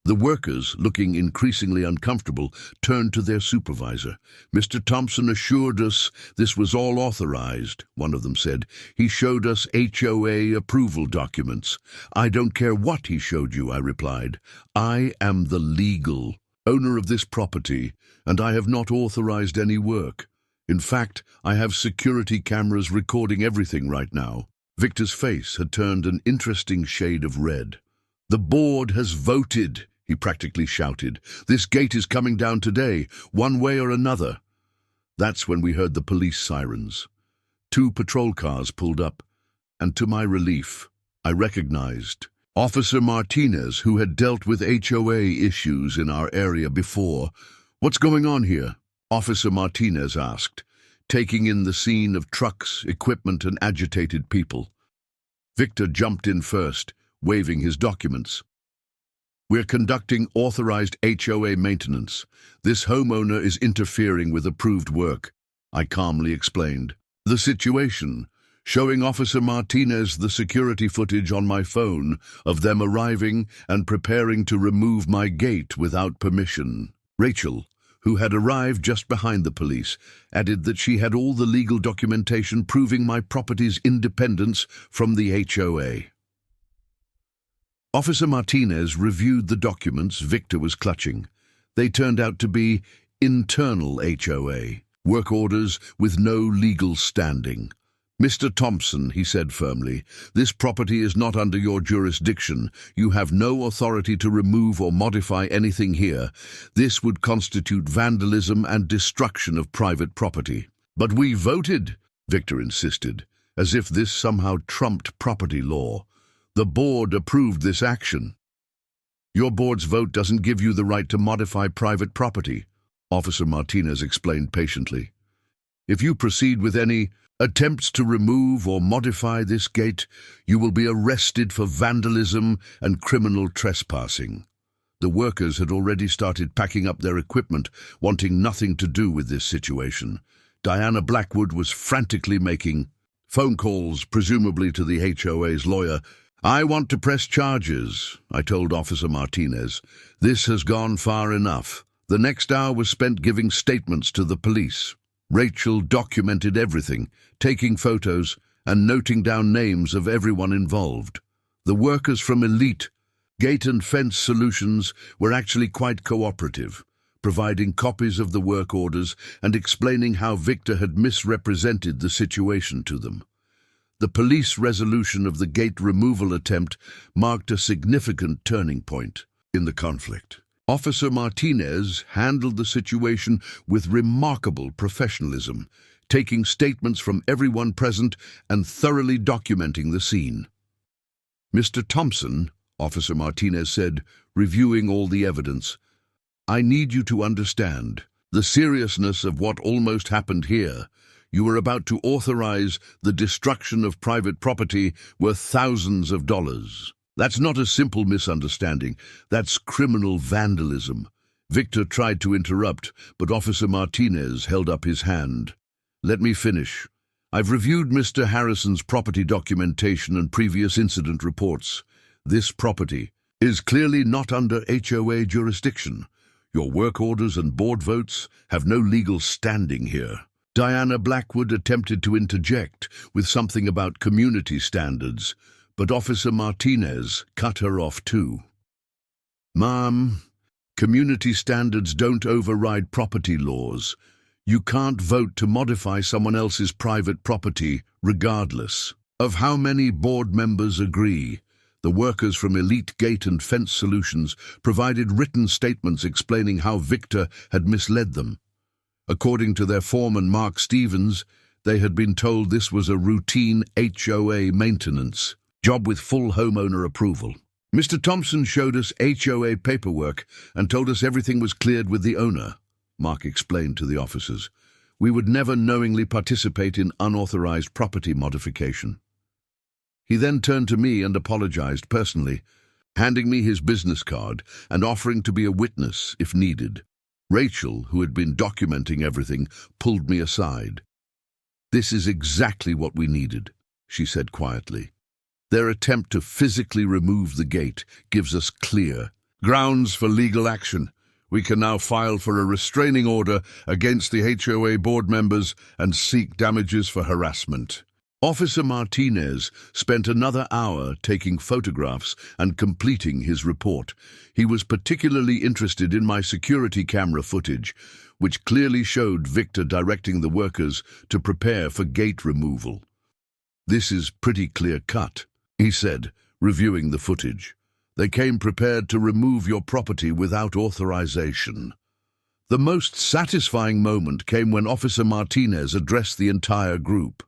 The workers, looking increasingly uncomfortable, turned to their supervisor. "Mr. Thompson assured us this was all authorized," one of them said. "He showed us HOA approval documents." "I don't care what he showed you," I replied. "I am the legal owner of this property, and I have not authorized any work. In fact, I have security cameras recording everything right now." Victor's face had turned an interesting shade of red. "The board has voted," he practically shouted. "This gate is coming down today, one way or another." That's when we heard the police sirens. 2 patrol cars pulled up, and to my relief, I recognized Officer Martinez, who had dealt with HOA issues in our area before. "What's going on here?" Officer Martinez asked, taking in the scene of trucks, equipment, and agitated people. Victor jumped in first, waving his documents. "We're conducting authorized HOA maintenance. This homeowner is interfering with approved work," I calmly explained. The situation, showing Officer Martinez the security footage on my phone of them arriving and preparing to remove my gate without permission. Rachel, who had arrived just behind the police, added that she had all the legal documentation proving my property's independence from the HOA. Officer Martinez reviewed the documents Victor was clutching. They turned out to be internal HOA, work orders with no legal standing. "Mr. Thompson," he said firmly, "this property is not under your jurisdiction. You have no authority to remove or modify anything here. This would constitute vandalism and destruction of private property." "But we voted," Victor insisted, as if this somehow trumped property law. "The board approved this action." "Your board's vote doesn't give you the right to modify private property," Officer Martinez explained patiently. "If you proceed with any attempts to remove or modify this gate, you will be arrested for vandalism and criminal trespassing." The workers had already started packing up their equipment, wanting nothing to do with this situation. Diana Blackwood was frantically making phone calls, presumably to the HOA's lawyer. "I want to press charges," I told Officer Martinez. "This has gone far enough." The next hour was spent giving statements to the police. Rachel documented everything, taking photos and noting down names of everyone involved. The workers from Elite Gate and Fence Solutions were actually quite cooperative, providing copies of the work orders and explaining how Victor had misrepresented the situation to them. The police resolution of the gate removal attempt marked a significant turning point in the conflict. Officer Martinez handled the situation with remarkable professionalism, taking statements from everyone present and thoroughly documenting the scene. "Mr. Thompson," Officer Martinez said, reviewing all the evidence, "I need you to understand the seriousness of what almost happened here. You were about to authorize the destruction of private property worth thousands of dollars. That's not a simple misunderstanding. That's criminal vandalism." Victor tried to interrupt, but Officer Martinez held up his hand. "Let me finish. I've reviewed Mr. Harrison's property documentation and previous incident reports. This property is clearly not under HOA jurisdiction. Your work orders and board votes have no legal standing here." Diana Blackwood attempted to interject with something about community standards, but Officer Martinez cut her off too. "Ma'am, community standards don't override property laws. You can't vote to modify someone else's private property, regardless of how many board members agree." The workers from Elite Gate and Fence Solutions provided written statements explaining how Victor had misled them. According to their foreman, Mark Stevens, they had been told this was a routine HOA maintenance job with full homeowner approval. "Mr. Thompson showed us HOA paperwork and told us everything was cleared with the owner," Mark explained to the officers. "We would never knowingly participate in unauthorized property modification." He then turned to me and apologized personally, handing me his business card and offering to be a witness if needed. Rachel, who had been documenting everything, pulled me aside. "This is exactly what we needed," she said quietly. "Their attempt to physically remove the gate gives us clear grounds for legal action. We can now file for a restraining order against the HOA board members and seek damages for harassment." Officer Martinez spent another hour taking photographs and completing his report. He was particularly interested in my security camera footage, which clearly showed Victor directing the workers to prepare for gate removal. "This is pretty clear-cut," he said, reviewing the footage. "They came prepared to remove your property without authorization." The most satisfying moment came when Officer Martinez addressed the entire group.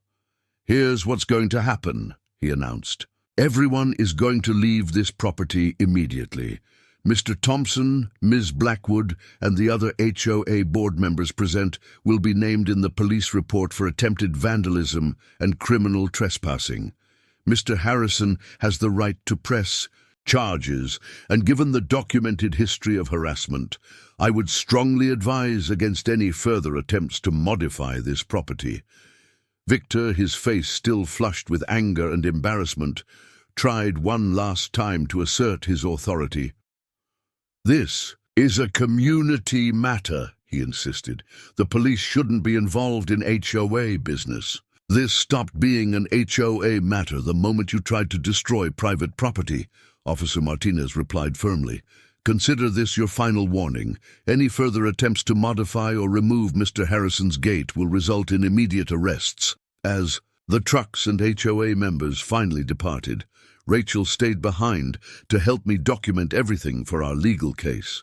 "Here's what's going to happen," he announced. "Everyone is going to leave this property immediately. Mr. Thompson, Ms. Blackwood, and the other HOA board members present will be named in the police report for attempted vandalism and criminal trespassing. Mr. Harrison has the right to press charges, and given the documented history of harassment, I would strongly advise against any further attempts to modify this property." Victor, his face still flushed with anger and embarrassment, tried one last time to assert his authority. "This is a community matter," he insisted. "The police shouldn't be involved in HOA business. This stopped being an HOA matter the moment you tried to destroy private property," Officer Martinez replied firmly. "Consider this your final warning. Any further attempts to modify or remove Mr. Harrison's gate will result in immediate arrests." As the trucks and HOA members finally departed, Rachel stayed behind to help me document everything for our legal case.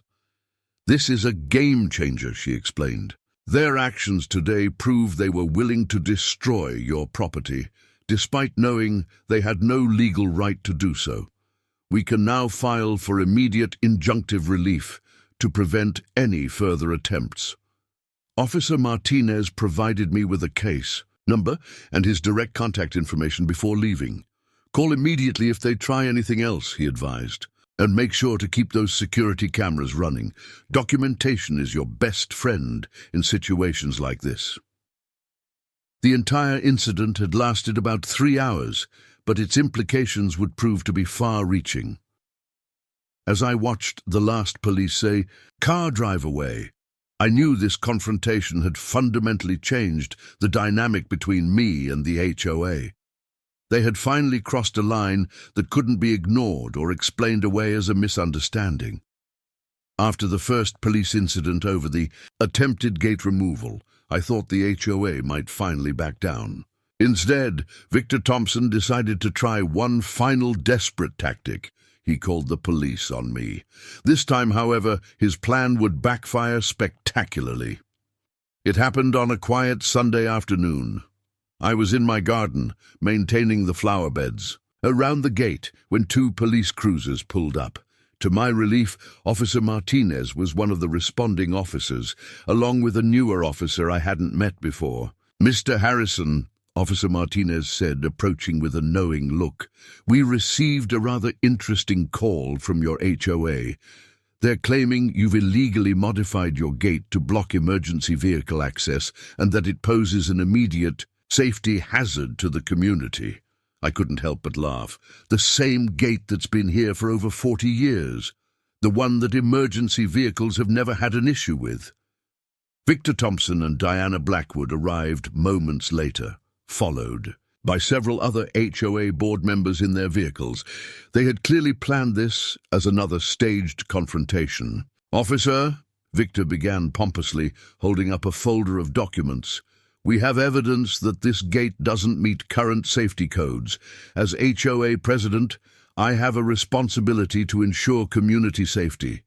"This is a game changer," she explained. "Their actions today prove they were willing to destroy your property, despite knowing they had no legal right to do so. We can now file for immediate injunctive relief to prevent any further attempts." Officer Martinez provided me with a case number and his direct contact information before leaving. "Call immediately if they try anything else," he advised. "And make sure to keep those security cameras running. Documentation is your best friend in situations like this." The entire incident had lasted about 3 hours, but its implications would prove to be far-reaching. As I watched the last police say, "Car drive away," I knew this confrontation had fundamentally changed the dynamic between me and the HOA. They had finally crossed a line that couldn't be ignored or explained away as a misunderstanding. After the first police incident over the attempted gate removal, I thought the HOA might finally back down. Instead, Victor Thompson decided to try one final desperate tactic. He called the police on me. This time, however, his plan would backfire spectacularly. It happened on a quiet Sunday afternoon. I was in my garden, maintaining the flower beds, around the gate when 2 police cruisers pulled up. To my relief, Officer Martinez was one of the responding officers, along with a newer officer I hadn't met before. "Mr. Harrison," Officer Martinez said, approaching with a knowing look, "we received a rather interesting call from your HOA. They're claiming you've illegally modified your gate to block emergency vehicle access and that it poses an immediate safety hazard to the community." I couldn't help but laugh. "The same gate that's been here for over 40 years. The one that emergency vehicles have never had an issue with." Victor Thompson and Diana Blackwood arrived moments later, followed by several other HOA board members in their vehicles. They had clearly planned this as another staged confrontation. "Officer," Victor began pompously, holding up a folder of documents, "we have evidence that this gate doesn't meet current safety codes. As HOA president, I have a responsibility to ensure community safety."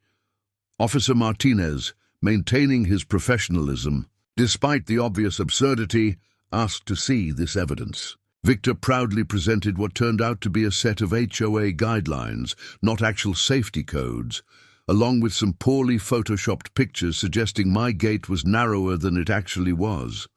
Officer Martinez, maintaining his professionalism, despite the obvious absurdity, asked to see this evidence. Victor proudly presented what turned out to be a set of HOA guidelines, not actual safety codes, along with some poorly photoshopped pictures suggesting my gate was narrower than it actually was.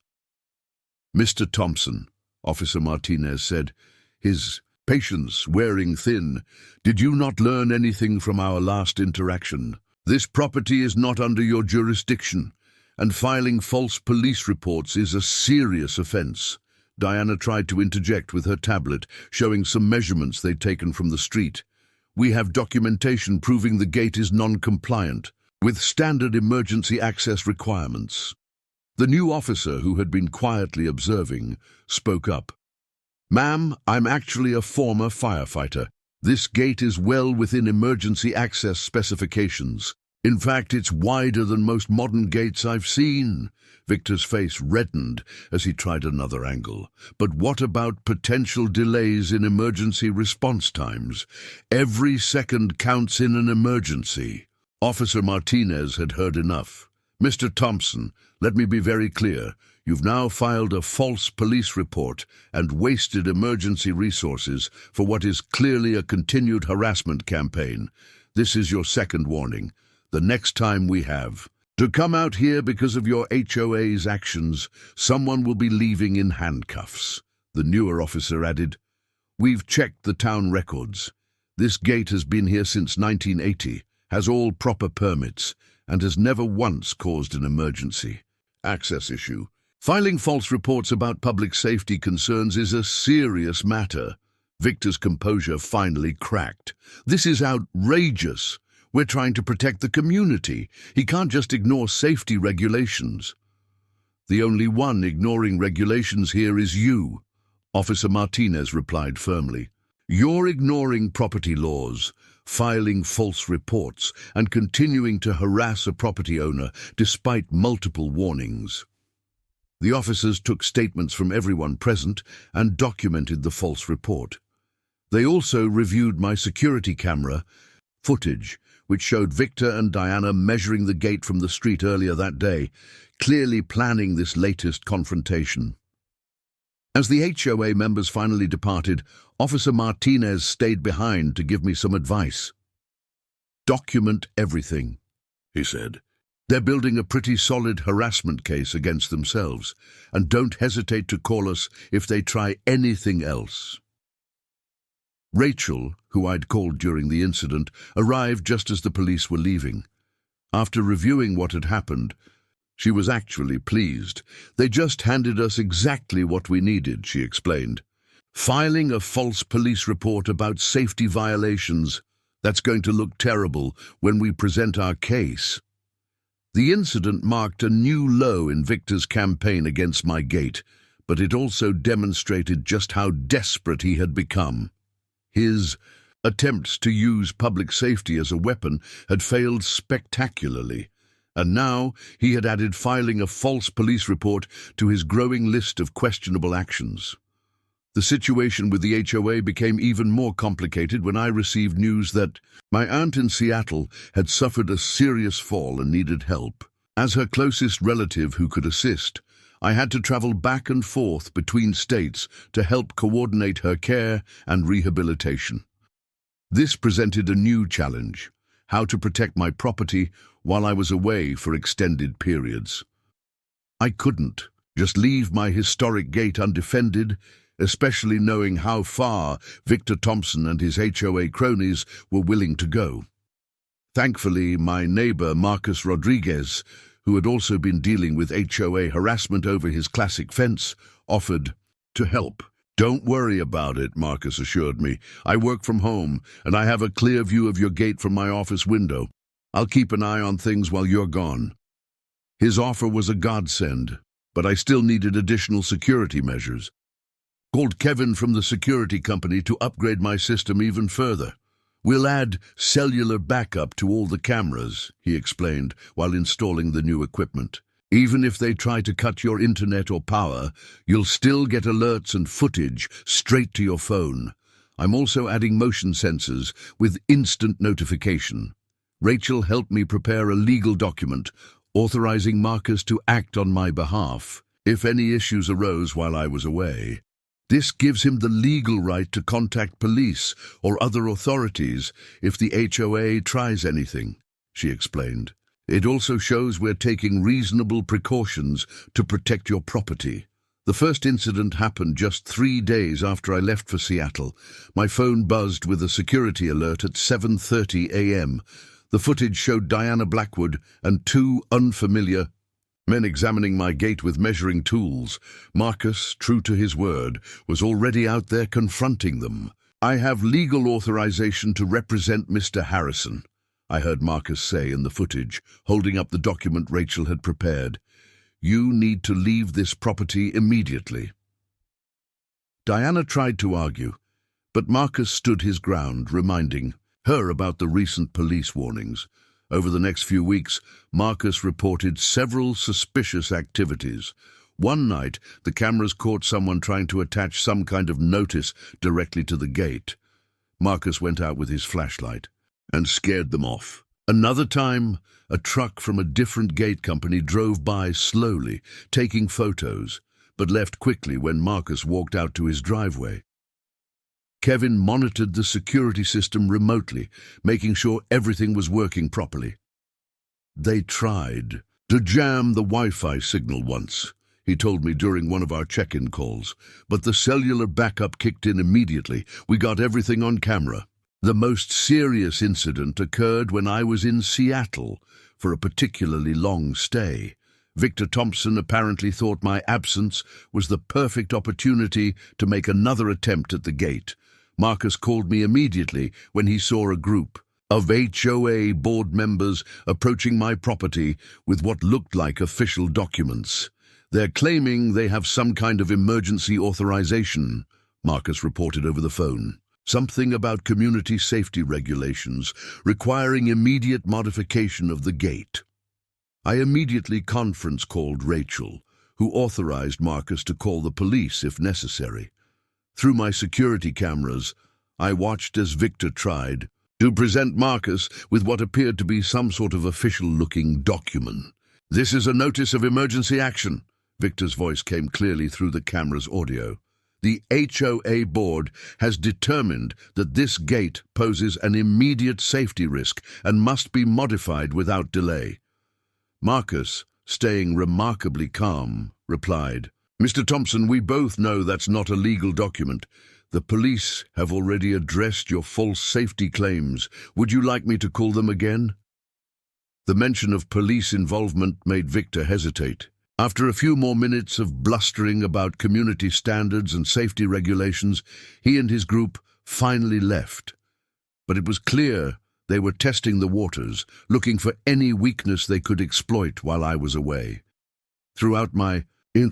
"Mr. Thompson," Officer Martinez said, his Patience, wearing thin. Did you not learn anything from our last interaction? This property is not under your jurisdiction, and filing false police reports is a serious offense. Diana tried to interject with her tablet, showing some measurements they'd taken from the street. We have documentation proving the gate is non-compliant with standard emergency access requirements. The new officer, who had been quietly observing, spoke up. Ma'am, I'm actually a former firefighter. This gate is well within emergency access specifications. In fact, it's wider than most modern gates I've seen. Victor's face reddened as he tried another angle. But what about potential delays in emergency response times? Every second counts in an emergency. Officer Martinez had heard enough. Mr. Thompson, let me be very clear. You've now filed a false police report and wasted emergency resources for what is clearly a continued harassment campaign. This is your second warning. The next time we have to come out here because of your HOA's actions, someone will be leaving in handcuffs. The newer officer added, We've checked the town records. This gate has been here since 1980, has all proper permits, and has never once caused an emergency access issue. Filing false reports about public safety concerns is a serious matter. Victor's composure finally cracked. This is outrageous. We're trying to protect the community. He can't just ignore safety regulations. The only one ignoring regulations here is you, Officer Martinez replied firmly. You're ignoring property laws, filing false reports, and continuing to harass a property owner despite multiple warnings. The officers took statements from everyone present and documented the false report. They also reviewed my security camera footage, which showed Victor and Diana measuring the gate from the street earlier that day, clearly planning this latest confrontation. As the HOA members finally departed, Officer Martinez stayed behind to give me some advice. Document everything, he said. They're building a pretty solid harassment case against themselves, and don't hesitate to call us if they try anything else. Rachel, who I'd called during the incident, arrived just as the police were leaving. After reviewing what had happened, she was actually pleased. They just handed us exactly what we needed, she explained. Filing a false police report about safety violations, that's going to look terrible when we present our case. The incident marked a new low in Victor's campaign against my gate, but it also demonstrated just how desperate he had become. His attempts to use public safety as a weapon had failed spectacularly, and now he had added filing a false police report to his growing list of questionable actions. The situation with the HOA became even more complicated when I received news that my aunt in Seattle had suffered a serious fall and needed help. As her closest relative who could assist, I had to travel back and forth between states to help coordinate her care and rehabilitation. This presented a new challenge: how to protect my property while I was away for extended periods. I couldn't just leave my historic gate undefended, especially knowing how far Victor Thompson and his HOA cronies were willing to go. Thankfully, my neighbor Marcus Rodriguez, who had also been dealing with HOA harassment over his classic fence, offered to help. Don't worry about it, Marcus assured me. I work from home, and I have a clear view of your gate from my office window. I'll keep an eye on things while you're gone. His offer was a godsend, but I still needed additional security measures. Called Kevin from the security company to upgrade my system even further. We'll add cellular backup to all the cameras, he explained while installing the new equipment. Even if they try to cut your internet or power, you'll still get alerts and footage straight to your phone. I'm also adding motion sensors with instant notification. Rachel helped me prepare a legal document authorizing Marcus to act on my behalf if any issues arose while I was away. This gives him the legal right to contact police or other authorities if the HOA tries anything, she explained. It also shows we're taking reasonable precautions to protect your property. The first incident happened just 3 days after I left for Seattle. My phone buzzed with a security alert at 7:30 a.m. The footage showed Diana Blackwood and two unfamiliar men examining my gate with measuring tools. Marcus, true to his word, was already out there confronting them. "I have legal authorization to represent Mr. Harrison," I heard Marcus say in the footage, holding up the document Rachel had prepared. "You need to leave this property immediately." Diana tried to argue, but Marcus stood his ground, reminding her about the recent police warnings. Over the next few weeks, Marcus reported several suspicious activities. One night, the cameras caught someone trying to attach some kind of notice directly to the gate. Marcus went out with his flashlight and scared them off. Another time, a truck from a different gate company drove by slowly, taking photos, but left quickly when Marcus walked out to his driveway. Kevin monitored the security system remotely, making sure everything was working properly. "They tried to jam the Wi-Fi signal once," he told me during one of our check-in calls, "but the cellular backup kicked in immediately. We got everything on camera." The most serious incident occurred when I was in Seattle for a particularly long stay. Victor Thompson apparently thought my absence was the perfect opportunity to make another attempt at the gate. Marcus called me immediately when he saw a group of HOA board members approaching my property with what looked like official documents. "They're claiming they have some kind of emergency authorization," Marcus reported over the phone. "Something about community safety regulations requiring immediate modification of the gate." I immediately conference called Rachel, who authorized Marcus to call the police if necessary. Through my security cameras, I watched as Victor tried to present Marcus with what appeared to be some sort of official-looking document. "This is a notice of emergency action," Victor's voice came clearly through the camera's audio. "The HOA board has determined that this gate poses an immediate safety risk and must be modified without delay." Marcus, staying remarkably calm, replied, "Mr. Thompson, we both know that's not a legal document. The police have already addressed your false safety claims. Would you like me to call them again?" The mention of police involvement made Victor hesitate. After a few more minutes of blustering about community standards and safety regulations, he and his group finally left. But it was clear they were testing the waters, looking for any weakness they could exploit while I was away. Throughout my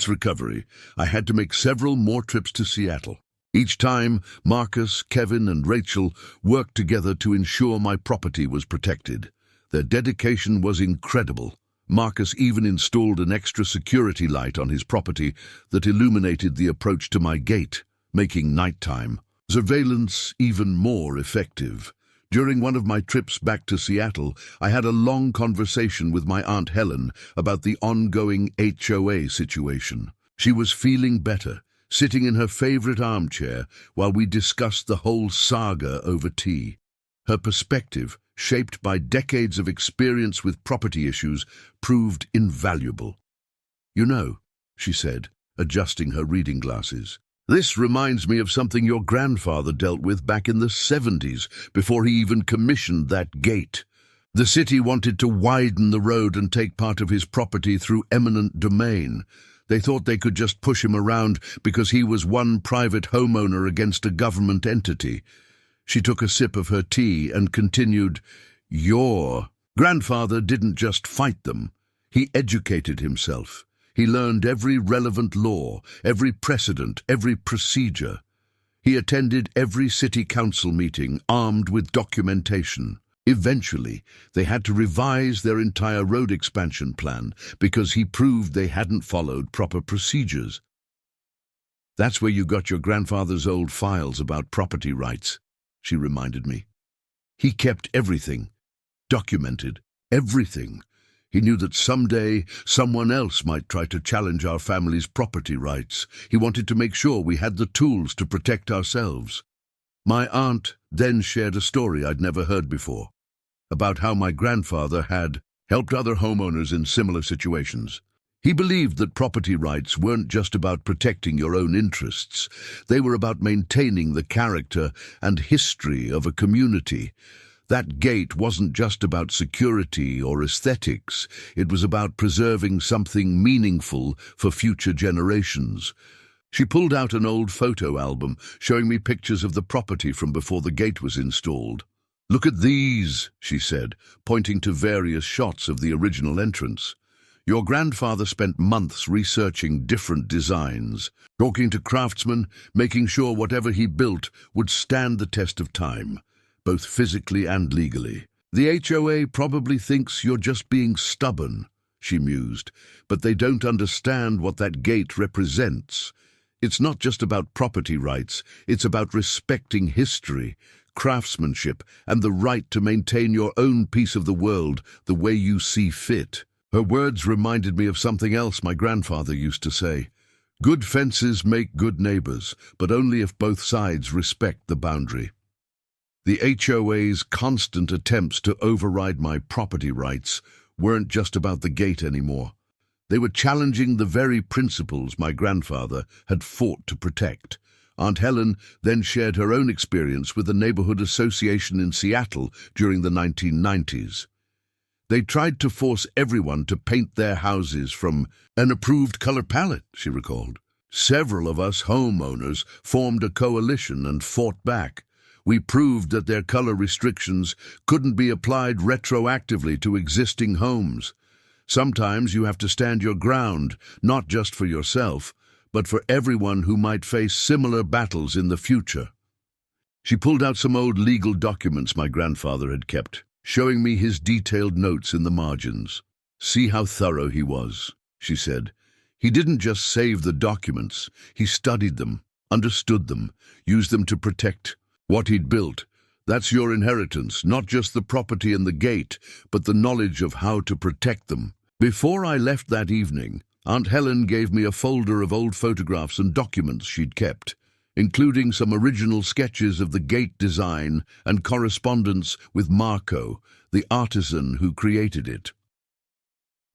recovery, I had to make several more trips to Seattle. Each time, Marcus, Kevin, and Rachel worked together to ensure my property was protected. Their dedication was incredible. Marcus even installed an extra security light on his property that illuminated the approach to my gate, making nighttime surveillance even more effective. During one of my trips back to Seattle, I had a long conversation with my Aunt Helen about the ongoing HOA situation. She was feeling better, sitting in her favorite armchair while we discussed the whole saga over tea. Her perspective, shaped by decades of experience with property issues, proved invaluable. "You know," she said, adjusting her reading glasses, "this reminds me of something your grandfather dealt with back in the 70s, before he even commissioned that gate. The city wanted to widen the road and take part of his property through eminent domain. They thought they could just push him around because he was one private homeowner against a government entity." She took a sip of her tea and continued, "Your grandfather didn't just fight them. He educated himself. He learned every relevant law, every precedent, every procedure. He attended every city council meeting, armed with documentation. Eventually, they had to revise their entire road expansion plan because he proved they hadn't followed proper procedures." "That's where you got your grandfather's old files about property rights," she reminded me. "He kept everything, documented everything. He knew that someday someone else might try to challenge our family's property rights. He wanted to make sure we had the tools to protect ourselves." My aunt then shared a story I'd never heard before, about how my grandfather had helped other homeowners in similar situations. He believed that property rights weren't just about protecting your own interests. They were about maintaining the character and history of a community. That gate wasn't just about security or aesthetics. It was about preserving something meaningful for future generations. She pulled out an old photo album, showing me pictures of the property from before the gate was installed. "Look at these," she said, pointing to various shots of the original entrance. "Your grandfather spent months researching different designs, talking to craftsmen, making sure whatever he built would stand the test of time, both physically and legally. The HOA probably thinks you're just being stubborn," she mused, "but they don't understand what that gate represents. It's not just about property rights, it's about respecting history, craftsmanship, and the right to maintain your own piece of the world the way you see fit." Her words reminded me of something else my grandfather used to say. "Good fences make good neighbors, but only if both sides respect the boundary." The HOA's constant attempts to override my property rights weren't just about the gate anymore. They were challenging the very principles my grandfather had fought to protect. Aunt Helen then shared her own experience with the neighborhood association in Seattle during the 1990s. They tried to force everyone to paint their houses from an approved color palette, she recalled. Several of us homeowners formed a coalition and fought back. We proved that their color restrictions couldn't be applied retroactively to existing homes. Sometimes you have to stand your ground, not just for yourself, but for everyone who might face similar battles in the future. She pulled out some old legal documents my grandfather had kept, showing me his detailed notes in the margins. "See how thorough he was," she said. "He didn't just save the documents, he studied them, understood them, used them to protect what he'd built. That's your inheritance, not just the property and the gate, but the knowledge of how to protect them." Before I left that evening, Aunt Helen gave me a folder of old photographs and documents she'd kept, including some original sketches of the gate design and correspondence with Marco, the artisan who created it.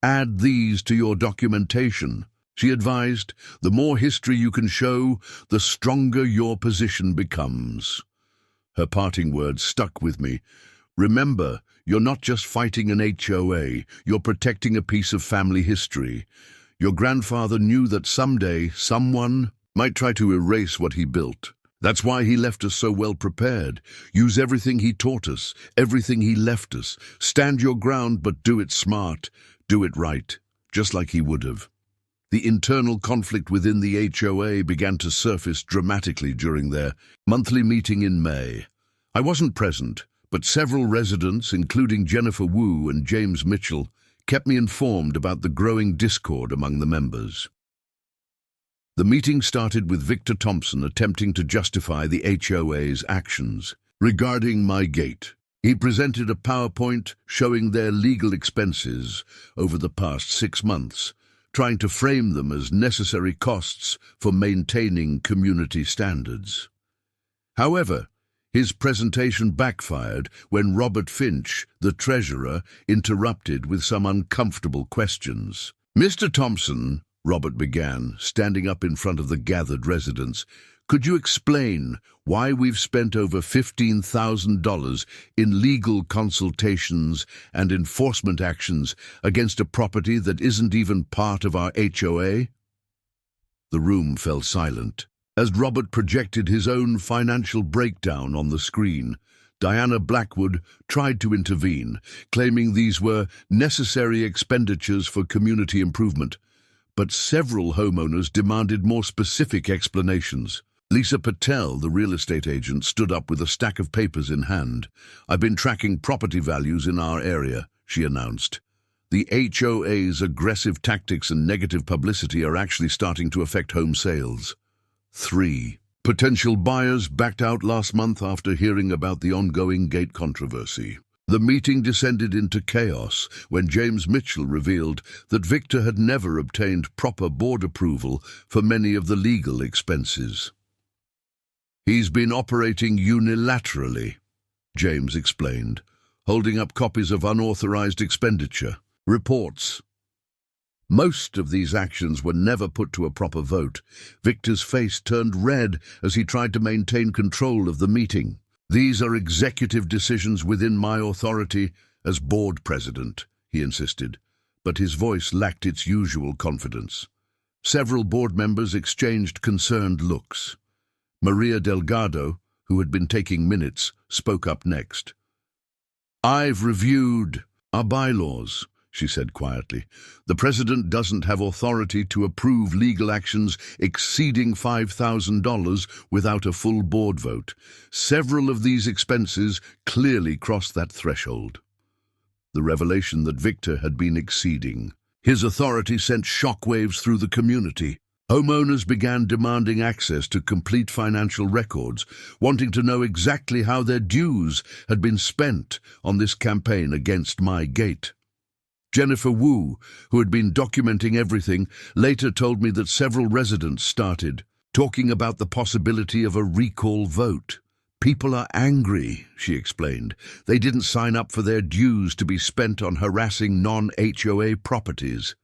"Add these to your documentation," she advised. "The more history you can show, the stronger your position becomes." Her parting words stuck with me. "Remember, you're not just fighting an HOA, you're protecting a piece of family history. Your grandfather knew that someday someone might try to erase what he built. That's why he left us so well prepared. Use everything he taught us, everything he left us. Stand your ground, but do it smart. Do it right, just like he would have." The internal conflict within the HOA began to surface dramatically during their monthly meeting in May. I wasn't present, but several residents, including Jennifer Wu and James Mitchell, kept me informed about the growing discord among the members. The meeting started with Victor Thompson attempting to justify the HOA's actions. Regarding my gate, he presented a PowerPoint showing their legal expenses over the past 6 months, trying to frame them as necessary costs for maintaining community standards. However, his presentation backfired when Robert Finch, the treasurer, interrupted with some uncomfortable questions. "Mr. Thompson," Robert began, standing up in front of the gathered residents, "could you explain why we've spent over $15,000 in legal consultations and enforcement actions against a property that isn't even part of our HOA?" The room fell silent. As Robert projected his own financial breakdown on the screen, Diana Blackwood tried to intervene, claiming these were necessary expenditures for community improvement. But several homeowners demanded more specific explanations. Lisa Patel, the real estate agent, stood up with a stack of papers in hand. "I've been tracking property values in our area," she announced. "The HOA's aggressive tactics and negative publicity are actually starting to affect home sales." 3 potential buyers backed out last month after hearing about the ongoing gate controversy. The meeting descended into chaos when James Mitchell revealed that Victor had never obtained proper board approval for many of the legal expenses. "He's been operating unilaterally," James explained, holding up copies of unauthorized expenditure reports. Most of these actions were never put to a proper vote. Victor's face turned red as he tried to maintain control of the meeting. "These are executive decisions within my authority as board president," he insisted, but his voice lacked its usual confidence. Several board members exchanged concerned looks. Maria Delgado, who had been taking minutes, spoke up next. "I've reviewed our bylaws," she said quietly. "The president doesn't have authority to approve legal actions exceeding $5,000 without a full board vote. Several of these expenses clearly cross that threshold." The revelation that Victor had been exceeding his authority sent shockwaves through the community. Homeowners began demanding access to complete financial records, wanting to know exactly how their dues had been spent on this campaign against my gate. Jennifer Wu, who had been documenting everything, later told me that several residents started talking about the possibility of a recall vote. "People are angry," she explained. "They didn't sign up for their dues to be spent on harassing non-HOA properties."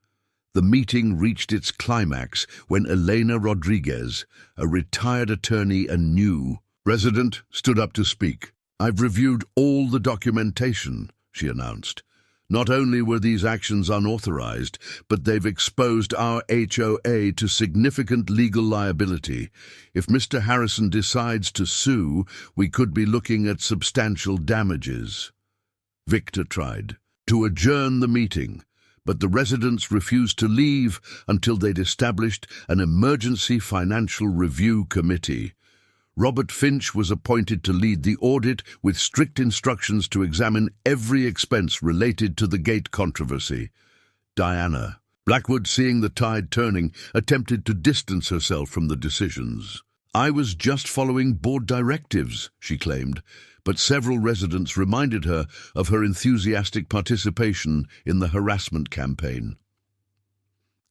The meeting reached its climax when Elena Rodriguez, a retired attorney and new resident, stood up to speak. "I've reviewed all the documentation," she announced. "Not only were these actions unauthorized, but they've exposed our HOA to significant legal liability. If Mr. Harrison decides to sue, we could be looking at substantial damages." Victor tried to adjourn the meeting, but the residents refused to leave until they'd established an emergency financial review committee. Robert Finch was appointed to lead the audit with strict instructions to examine every expense related to the gate controversy. Diana Blackwood, seeing the tide turning, attempted to distance herself from the decisions. "I was just following board directives," she claimed, but several residents reminded her of her enthusiastic participation in the harassment campaign.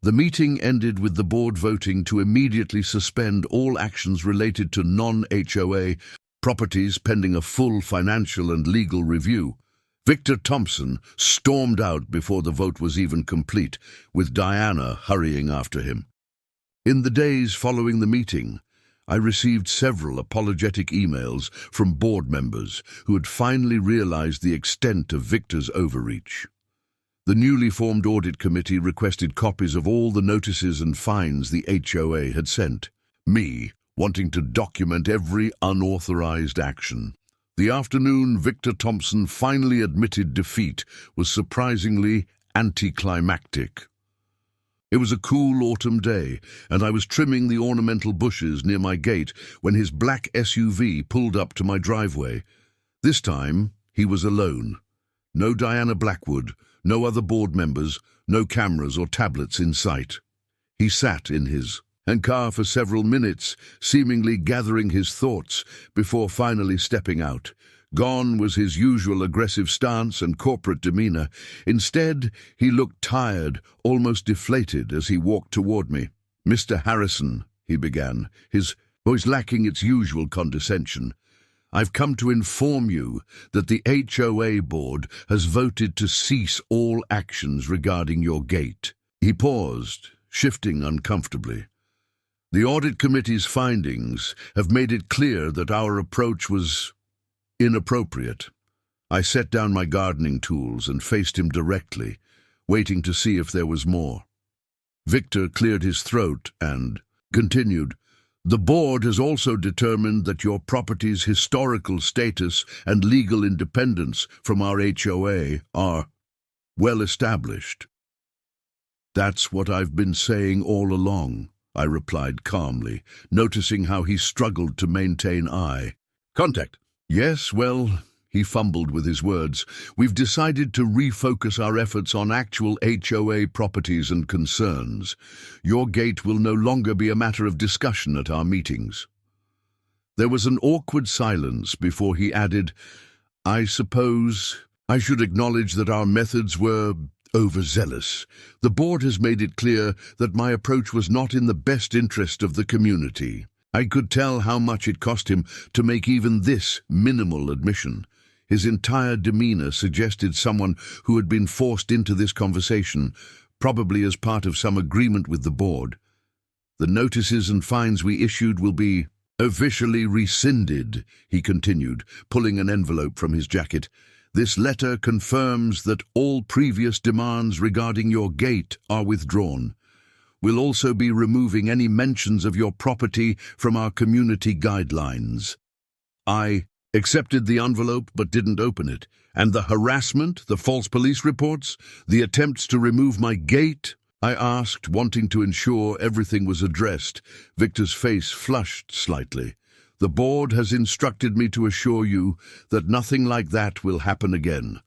The meeting ended with the board voting to immediately suspend all actions related to non-HOA properties pending a full financial and legal review. Victor Thompson stormed out before the vote was even complete, with Diana hurrying after him. In the days following the meeting, I received several apologetic emails from board members who had finally realized the extent of Victor's overreach. The newly formed audit committee requested copies of all the notices and fines the HOA had sent, me wanting to document every unauthorized action. The afternoon Victor Thompson finally admitted defeat was surprisingly anticlimactic. It was a cool autumn day, and I was trimming the ornamental bushes near my gate when his black SUV pulled up to my driveway. This time, he was alone. No Diana Blackwood, no other board members, no cameras or tablets in sight. He sat in his car for several minutes, seemingly gathering his thoughts before finally stepping out. Gone was his usual aggressive stance and corporate demeanor. Instead, he looked tired, almost deflated as he walked toward me. "Mr. Harrison," he began, his voice lacking its usual condescension, "I've come to inform you that the HOA board has voted to cease all actions regarding your gate." He paused, shifting uncomfortably. "The audit committee's findings have made it clear that our approach was inappropriate." I set down my gardening tools and faced him directly, waiting to see if there was more. Victor cleared his throat and continued, "The board has also determined that your property's historical status and legal independence from our HOA are well established." "That's what I've been saying all along," I replied calmly, noticing how he struggled to maintain eye contact. "Yes, well," he fumbled with his words, "we've decided to refocus our efforts on actual HOA properties and concerns. Your gate will no longer be a matter of discussion at our meetings." There was an awkward silence before he added, "I suppose I should acknowledge that our methods were overzealous. The board has made it clear that my approach was not in the best interest of the community." I could tell how much it cost him to make even this minimal admission. His entire demeanor suggested someone who had been forced into this conversation, probably as part of some agreement with the board. The notices and fines we issued will be officially rescinded, he continued, pulling an envelope from his jacket. This letter confirms that all previous demands regarding your gate are withdrawn. We'll also be removing any mentions of your property from our community guidelines. I accepted the envelope but didn't open it. And the harassment, the false police reports, the attempts to remove my gate? I asked, wanting to ensure everything was addressed. Victor's face flushed slightly. The board has instructed me to assure you that nothing like that will happen again.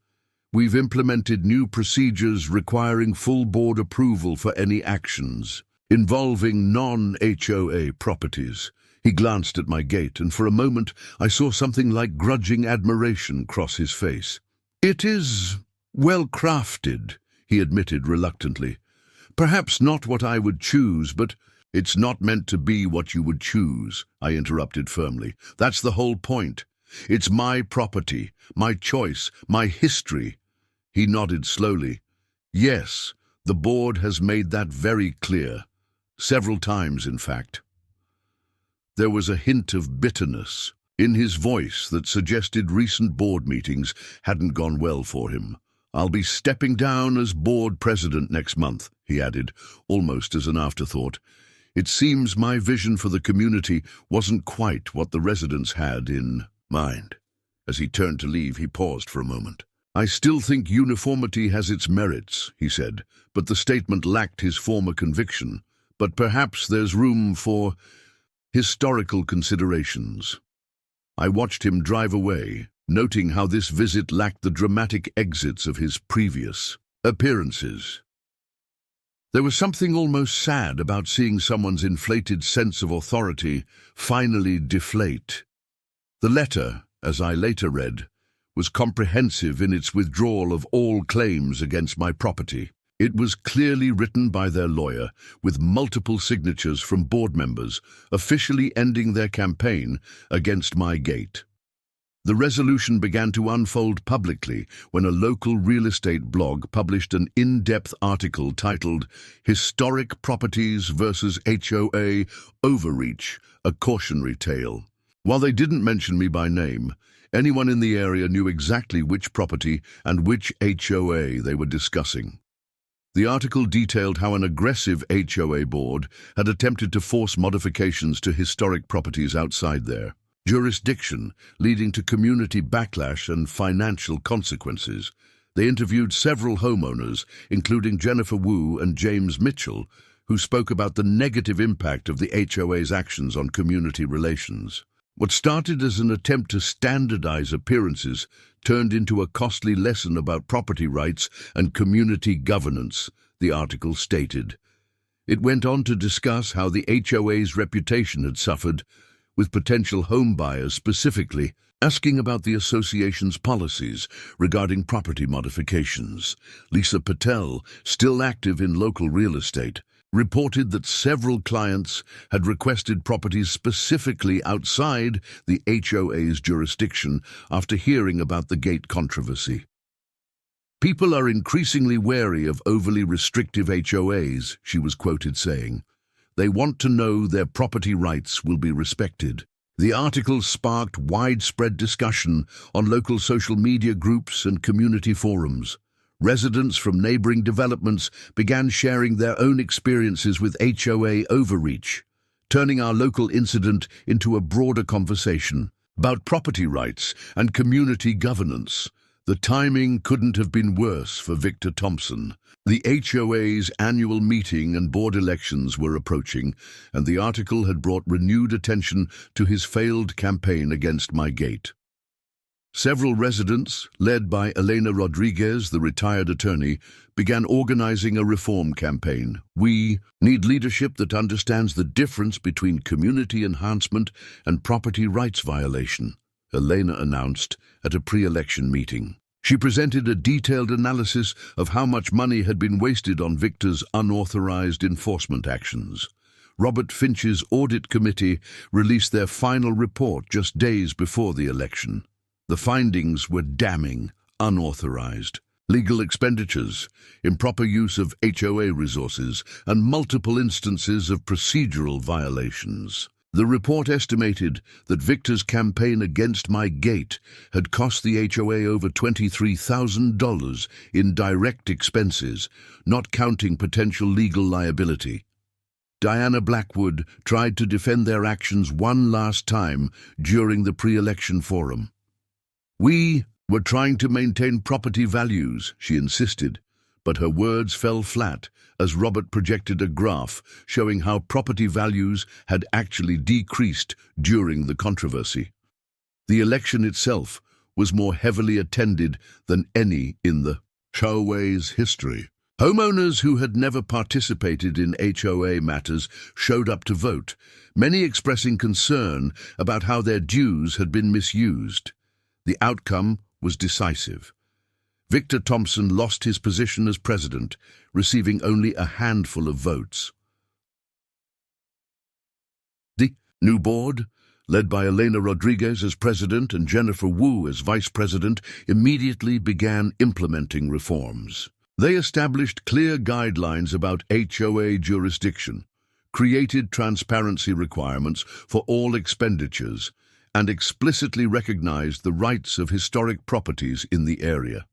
We've implemented new procedures requiring full board approval for any actions involving non-HOA properties. He glanced at my gate, and for a moment I saw something like grudging admiration cross his face. It is well crafted, he admitted reluctantly. Perhaps not what I would choose, but it's not meant to be what you would choose, I interrupted firmly. That's the whole point. It's my property, my choice, my history. He nodded slowly. Yes, the board has made that very clear. Several times, in fact. There was a hint of bitterness in his voice that suggested recent board meetings hadn't gone well for him. I'll be stepping down as board president next month, he added, almost as an afterthought. It seems my vision for the community wasn't quite what the residents had in mind. As he turned to leave, he paused for a moment. I still think uniformity has its merits, he said, but the statement lacked his former conviction. But perhaps there's room for historical considerations. I watched him drive away, noting how this visit lacked the dramatic exits of his previous appearances. There was something almost sad about seeing someone's inflated sense of authority finally deflate. The letter, as I later read, was comprehensive in its withdrawal of all claims against my property. It was clearly written by their lawyer, with multiple signatures from board members, officially ending their campaign against my gate. The resolution began to unfold publicly when a local real estate blog published an in-depth article titled "Historic Properties vs. HOA Overreach, a Cautionary Tale." While they didn't mention me by name, anyone in the area knew exactly which property and which HOA they were discussing. The article detailed how an aggressive HOA board had attempted to force modifications to historic properties outside their jurisdiction, leading to community backlash and financial consequences. They interviewed several homeowners, including Jennifer Wu and James Mitchell, who spoke about the negative impact of the HOA's actions on community relations. What started as an attempt to standardize appearances turned into a costly lesson about property rights and community governance, the article stated. It went on to discuss how the HOA's reputation had suffered, with potential home buyers specifically asking about the association's policies regarding property modifications. Lisa Patel, still active in local real estate, reported that several clients had requested properties specifically outside the HOA's jurisdiction after hearing about the gate controversy. People are increasingly wary of overly restrictive HOAs, she was quoted saying. They want to know their property rights will be respected. The article sparked widespread discussion on local social media groups and community forums. Residents from neighboring developments began sharing their own experiences with HOA overreach, turning our local incident into a broader conversation about property rights and community governance. The timing couldn't have been worse for Victor Thompson. The HOA's annual meeting and board elections were approaching, and the article had brought renewed attention to his failed campaign against my gate. Several residents, led by Elena Rodriguez, the retired attorney, began organizing a reform campaign. We need leadership that understands the difference between community enhancement and property rights violation, Elena announced at a pre-election meeting. She presented a detailed analysis of how much money had been wasted on Victor's unauthorized enforcement actions. Robert Finch's audit committee released their final report just days before the election. The findings were damning, unauthorized. legal expenditures, improper use of HOA resources, and multiple instances of procedural violations. The report estimated that Victor's campaign against my gate had cost the HOA over $23,000 in direct expenses, not counting potential legal liability. Diana Blackwood tried to defend their actions one last time during the pre-election forum. "We were trying to maintain property values," she insisted, but her words fell flat as Robert projected a graph showing how property values had actually decreased during the controversy. The election itself was more heavily attended than any in the HOA's history. Homeowners who had never participated in HOA matters showed up to vote, many expressing concern about how their dues had been misused. The outcome was decisive. Victor Thompson lost his position as president, receiving only a handful of votes. The new board, led by Elena Rodriguez as president and Jennifer Wu as vice president, immediately began implementing reforms. They established clear guidelines about HOA jurisdiction, created transparency requirements for all expenditures, and explicitly recognized the rights of historic properties in the area.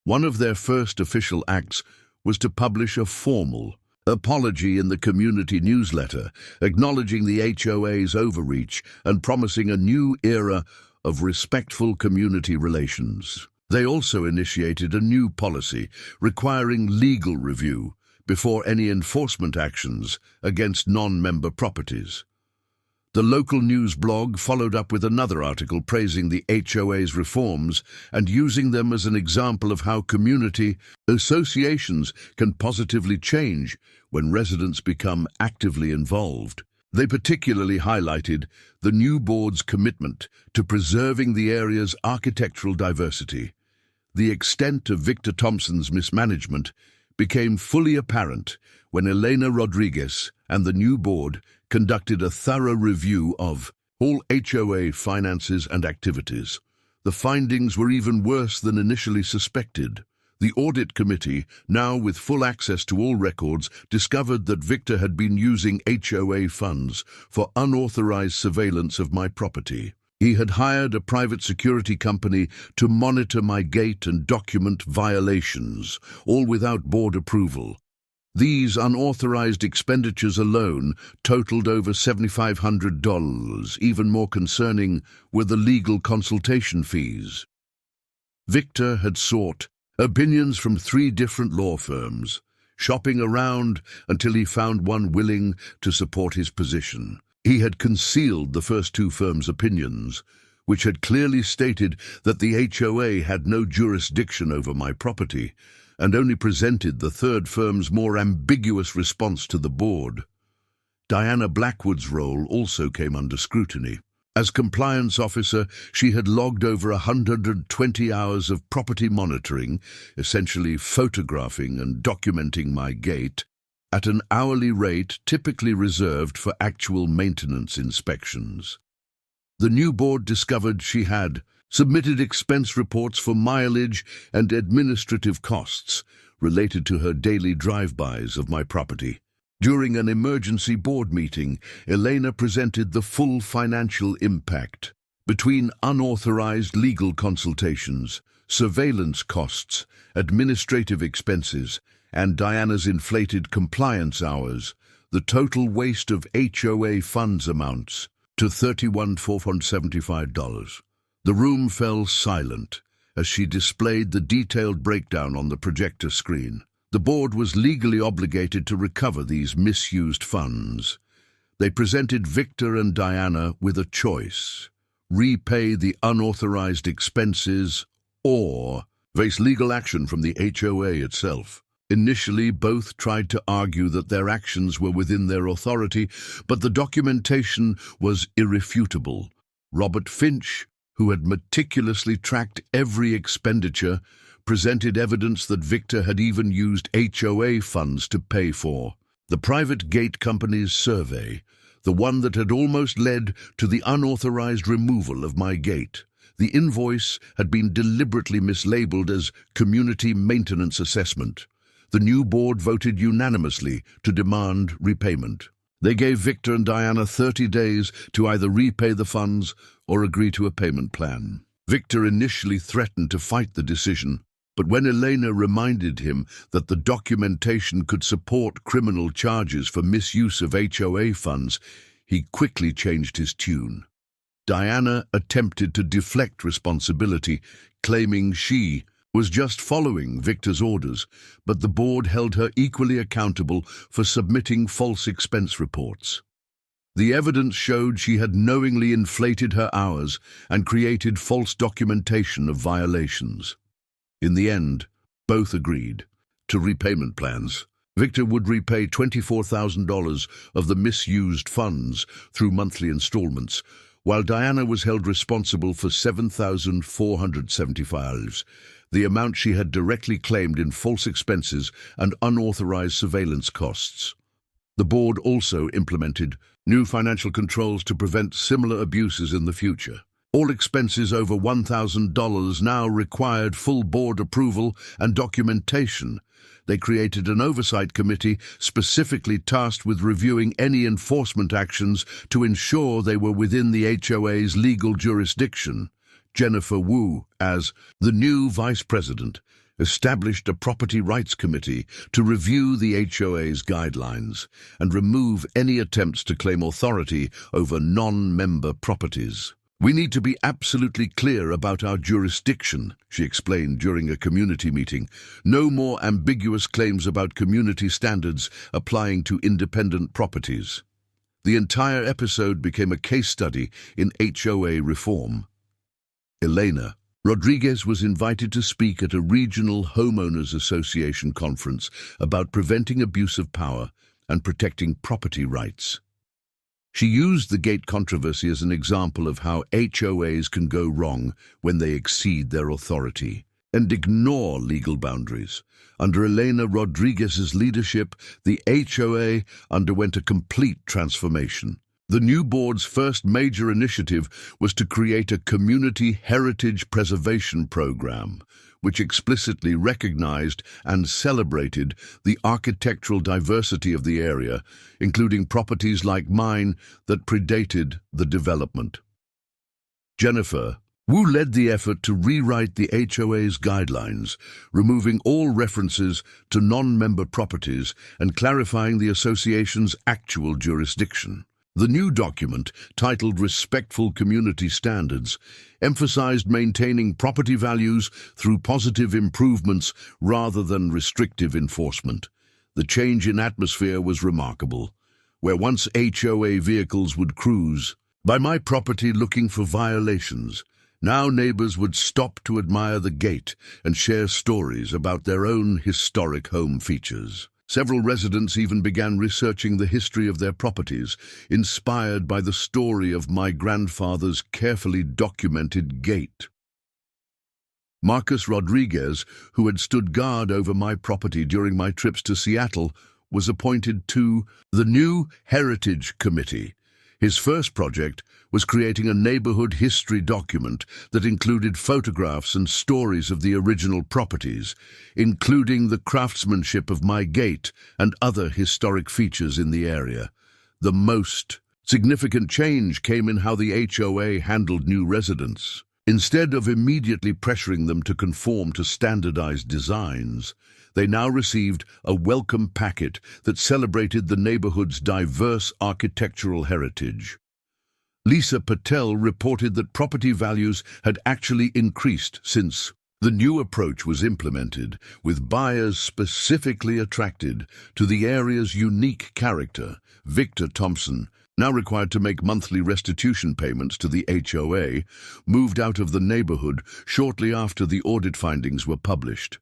One of their first official acts was to publish a formal apology in the community newsletter, acknowledging the HOA's overreach and promising a new era of respectful community relations. They also initiated a new policy requiring legal review before any enforcement actions against non-member properties. The local news blog followed up with another article praising the HOA's reforms and using them as an example of how community associations can positively change when residents become actively involved. They particularly highlighted the new board's commitment to preserving the area's architectural diversity. The extent of Victor Thompson's mismanagement became fully apparent when Elena Rodriguez and the new board conducted a thorough review of all HOA finances and activities. The findings were even worse than initially suspected. The audit committee, now with full access to all records, discovered that Victor had been using HOA funds for unauthorized surveillance of my property. He had hired a private security company to monitor my gate and document violations, all without board approval. These unauthorized expenditures alone totaled over $7,500. Even more concerning were the legal consultation fees. Victor had sought opinions from 3 different law firms, shopping around until he found one willing to support his position. He had concealed the first 2 firms' opinions, which had clearly stated that the HOA had no jurisdiction over my property, and only presented the 3rd firm's more ambiguous response to the board. Diana Blackwood's role also came under scrutiny. As compliance officer, she had logged over 120 hours of property monitoring, essentially photographing and documenting my gate, at an hourly rate typically reserved for actual maintenance inspections. The new board discovered she had submitted expense reports for mileage and administrative costs related to her daily drive-bys of my property. During an emergency board meeting, Elena presented the full financial impact between unauthorized legal consultations, surveillance costs, administrative expenses, and Diana's inflated compliance hours. The total waste of HOA funds amounts to $31,475. The room fell silent as she displayed the detailed breakdown on the projector screen. The board was legally obligated to recover these misused funds. They presented Victor and Diana with a choice: repay the unauthorized expenses or face legal action from the HOA itself. Initially, both tried to argue that their actions were within their authority, but the documentation was irrefutable. Robert Finch, who had meticulously tracked every expenditure, presented evidence that Victor had even used HOA funds to pay for the private gate company's survey, the one that had almost led to the unauthorized removal of my gate. The invoice had been deliberately mislabeled as Community Maintenance Assessment. The new board voted unanimously to demand repayment. They gave Victor and Diana 30 days to either repay the funds or agree to a payment plan. Victor initially threatened to fight the decision, but when Elena reminded him that the documentation could support criminal charges for misuse of HOA funds, he quickly changed his tune. Diana attempted to deflect responsibility, claiming she was just following Victor's orders, but the board held her equally accountable for submitting false expense reports. The evidence showed she had knowingly inflated her hours and created false documentation of violations. In the end, both agreed to repayment plans. Victor would repay $24,000 of the misused funds through monthly installments, while Diana was held responsible for $7,475, the amount she had directly claimed in false expenses and unauthorized surveillance costs. The board also implemented new financial controls to prevent similar abuses in the future. All expenses over $1,000 now required full board approval and documentation. They created an oversight committee specifically tasked with reviewing any enforcement actions to ensure they were within the HOA's legal jurisdiction. Jennifer Wu, as the new vice president, established a property rights committee to review the HOA's guidelines and remove any attempts to claim authority over non-member properties. "We need to be absolutely clear about our jurisdiction," she explained during a community meeting. "No more ambiguous claims about community standards applying to independent properties." The entire episode became a case study in HOA reform. Elena Rodriguez was invited to speak at a regional homeowners association conference about preventing abuse of power and protecting property rights. She used the gate controversy as an example of how HOAs can go wrong when they exceed their authority and ignore legal boundaries. Under Elena Rodriguez's leadership, the HOA underwent a complete transformation. The new board's first major initiative was to create a community heritage preservation program, which explicitly recognized and celebrated the architectural diversity of the area, including properties like mine that predated the development. Jennifer Wu led the effort to rewrite the HOA's guidelines, removing all references to non-member properties and clarifying the association's actual jurisdiction. The new document, titled Respectful Community Standards, emphasized maintaining property values through positive improvements rather than restrictive enforcement. The change in atmosphere was remarkable. Where once HOA vehicles would cruise by my property looking for violations, now neighbors would stop to admire the gate and share stories about their own historic home features. Several residents even began researching the history of their properties, inspired by the story of my grandfather's carefully documented gate. Marcus Rodriguez, who had stood guard over my property during my trips to Seattle, was appointed to the new Heritage Committee. His first project was creating a neighborhood history document that included photographs and stories of the original properties, including the craftsmanship of my gate and other historic features in the area. The most significant change came in how the HOA handled new residents. Instead of immediately pressuring them to conform to standardized designs, they now received a welcome packet that celebrated the neighborhood's diverse architectural heritage. Lisa Patel reported that property values had actually increased since the new approach was implemented, with buyers specifically attracted to the area's unique character. Victor Thompson, now required to make monthly restitution payments to the HOA, moved out of the neighborhood shortly after the audit findings were published.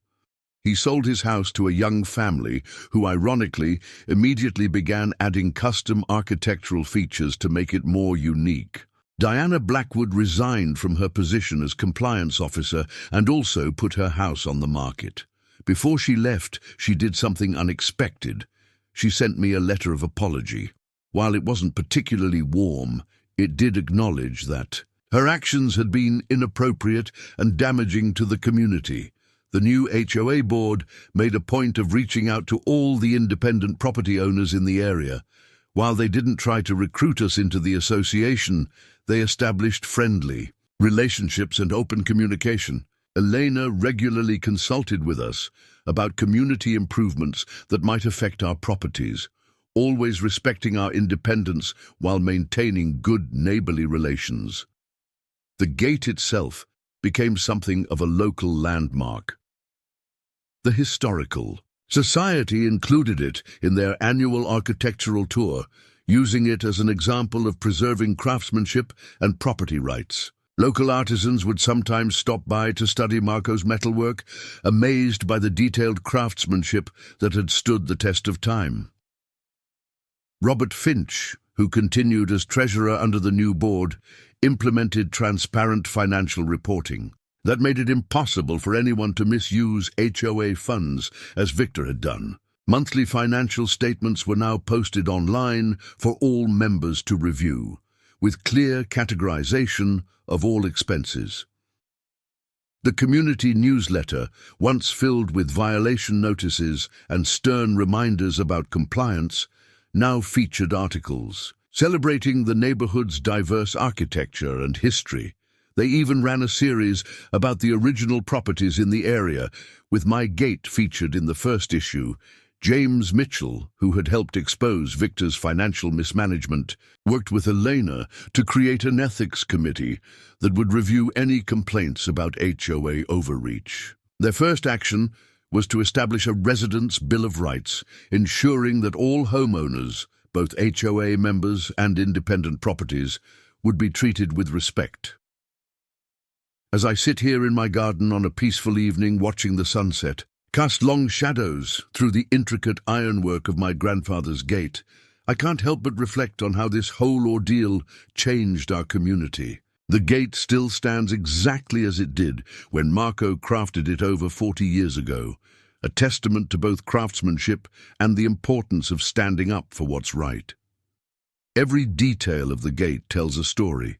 He sold his house to a young family who, ironically, immediately began adding custom architectural features to make it more unique. Diana Blackwood resigned from her position as compliance officer and also put her house on the market. Before she left, she did something unexpected. She sent me a letter of apology. While it wasn't particularly warm, it did acknowledge that Her actions had been inappropriate and damaging to the community. The new HOA board made a point of reaching out to all the independent property owners in the area. While they didn't try to recruit us into the association, they established friendly relationships and open communication. Elena regularly consulted with us about community improvements that might affect our properties, always respecting our independence while maintaining good neighborly relations. The gate itself became something of a local landmark. The Historical Society included it in their annual architectural tour, using it as an example of preserving craftsmanship and property rights. Local artisans would sometimes stop by to study Marco's metalwork, amazed by the detailed craftsmanship that had stood the test of time. Robert Finch, who continued as treasurer under the new board, implemented transparent financial reporting that made it impossible for anyone to misuse HOA funds, as Victor had done. Monthly financial statements were now posted online for all members to review, with clear categorization of all expenses. The community newsletter, once filled with violation notices and stern reminders about compliance, now featured articles celebrating the neighborhood's diverse architecture and history. They even ran a series about the original properties in the area, with my gate featured in the first issue. James Mitchell, who had helped expose Victor's financial mismanagement, worked with Elena to create an ethics committee that would review any complaints about HOA overreach. Their first action was to establish a residents' Bill of Rights, ensuring that all homeowners, both HOA members and independent properties, would be treated with respect. As I sit here in my garden on a peaceful evening watching the sunset, cast long shadows through the intricate ironwork of my grandfather's gate, I can't help but reflect on how this whole ordeal changed our community. The gate still stands exactly as it did when Marco crafted it over 40 years ago, a testament to both craftsmanship and the importance of standing up for what's right. Every detail of the gate tells a story.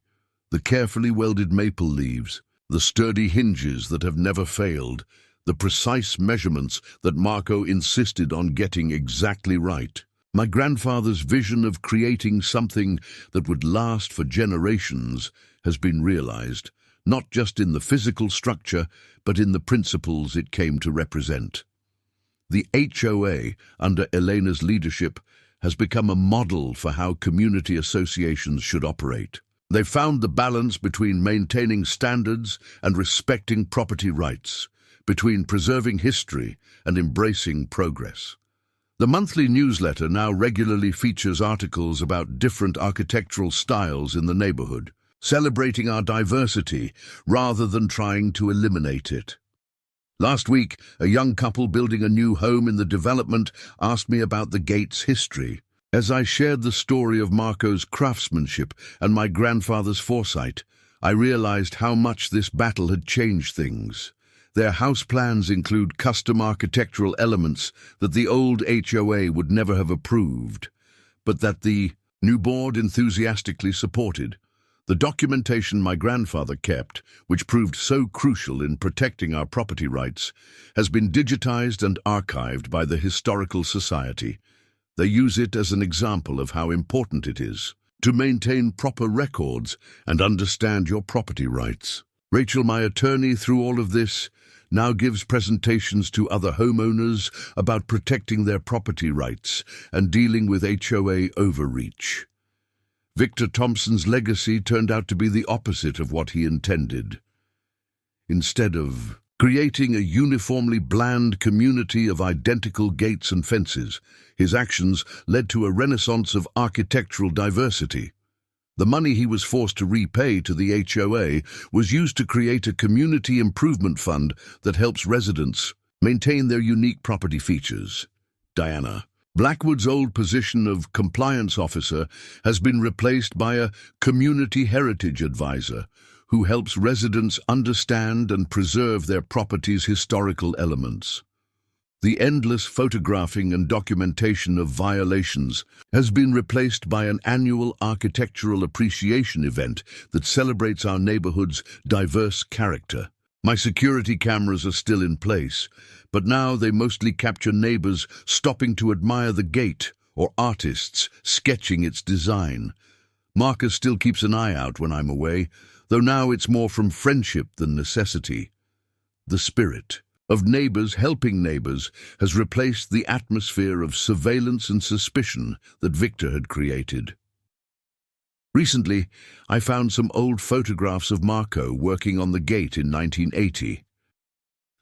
The carefully welded maple leaves, the sturdy hinges that have never failed, the precise measurements that Marco insisted on getting exactly right. My grandfather's vision of creating something that would last for generations has been realized, not just in the physical structure, but in the principles it came to represent. The HOA, under Elena's leadership, has become a model for how community associations should operate. They found the balance between maintaining standards and respecting property rights, between preserving history and embracing progress. The monthly newsletter now regularly features articles about different architectural styles in the neighborhood, celebrating our diversity rather than trying to eliminate it. Last week, a young couple building a new home in the development asked me about the gate's history. As I shared the story of Marco's craftsmanship and my grandfather's foresight, I realized how much this battle had changed things. Their house plans include custom architectural elements that the old HOA would never have approved, but that the new board enthusiastically supported. The documentation my grandfather kept, which proved so crucial in protecting our property rights, has been digitized and archived by the Historical Society. They use it as an example of how important it is to maintain proper records and understand your property rights. Rachel, my attorney through all of this, now gives presentations to other homeowners about protecting their property rights and dealing with HOA overreach. Victor Thompson's legacy turned out to be the opposite of what he intended. Instead of creating a uniformly bland community of identical gates and fences, his actions led to a renaissance of architectural diversity. The money he was forced to repay to the HOA was used to create a community improvement fund that helps residents maintain their unique property features. Diana, Blackwood's old position of compliance officer has been replaced by a community heritage advisor who helps residents understand and preserve their property's historical elements. The endless photographing and documentation of violations has been replaced by an annual architectural appreciation event that celebrates our neighborhood's diverse character. My security cameras are still in place, but now they mostly capture neighbors stopping to admire the gate or artists sketching its design. Marcus still keeps an eye out when I'm away, though now it's more from friendship than necessity. The spirit of neighbors helping neighbors has replaced the atmosphere of surveillance and suspicion that Victor had created. Recently, I found some old photographs of Marco working on the gate in 1980.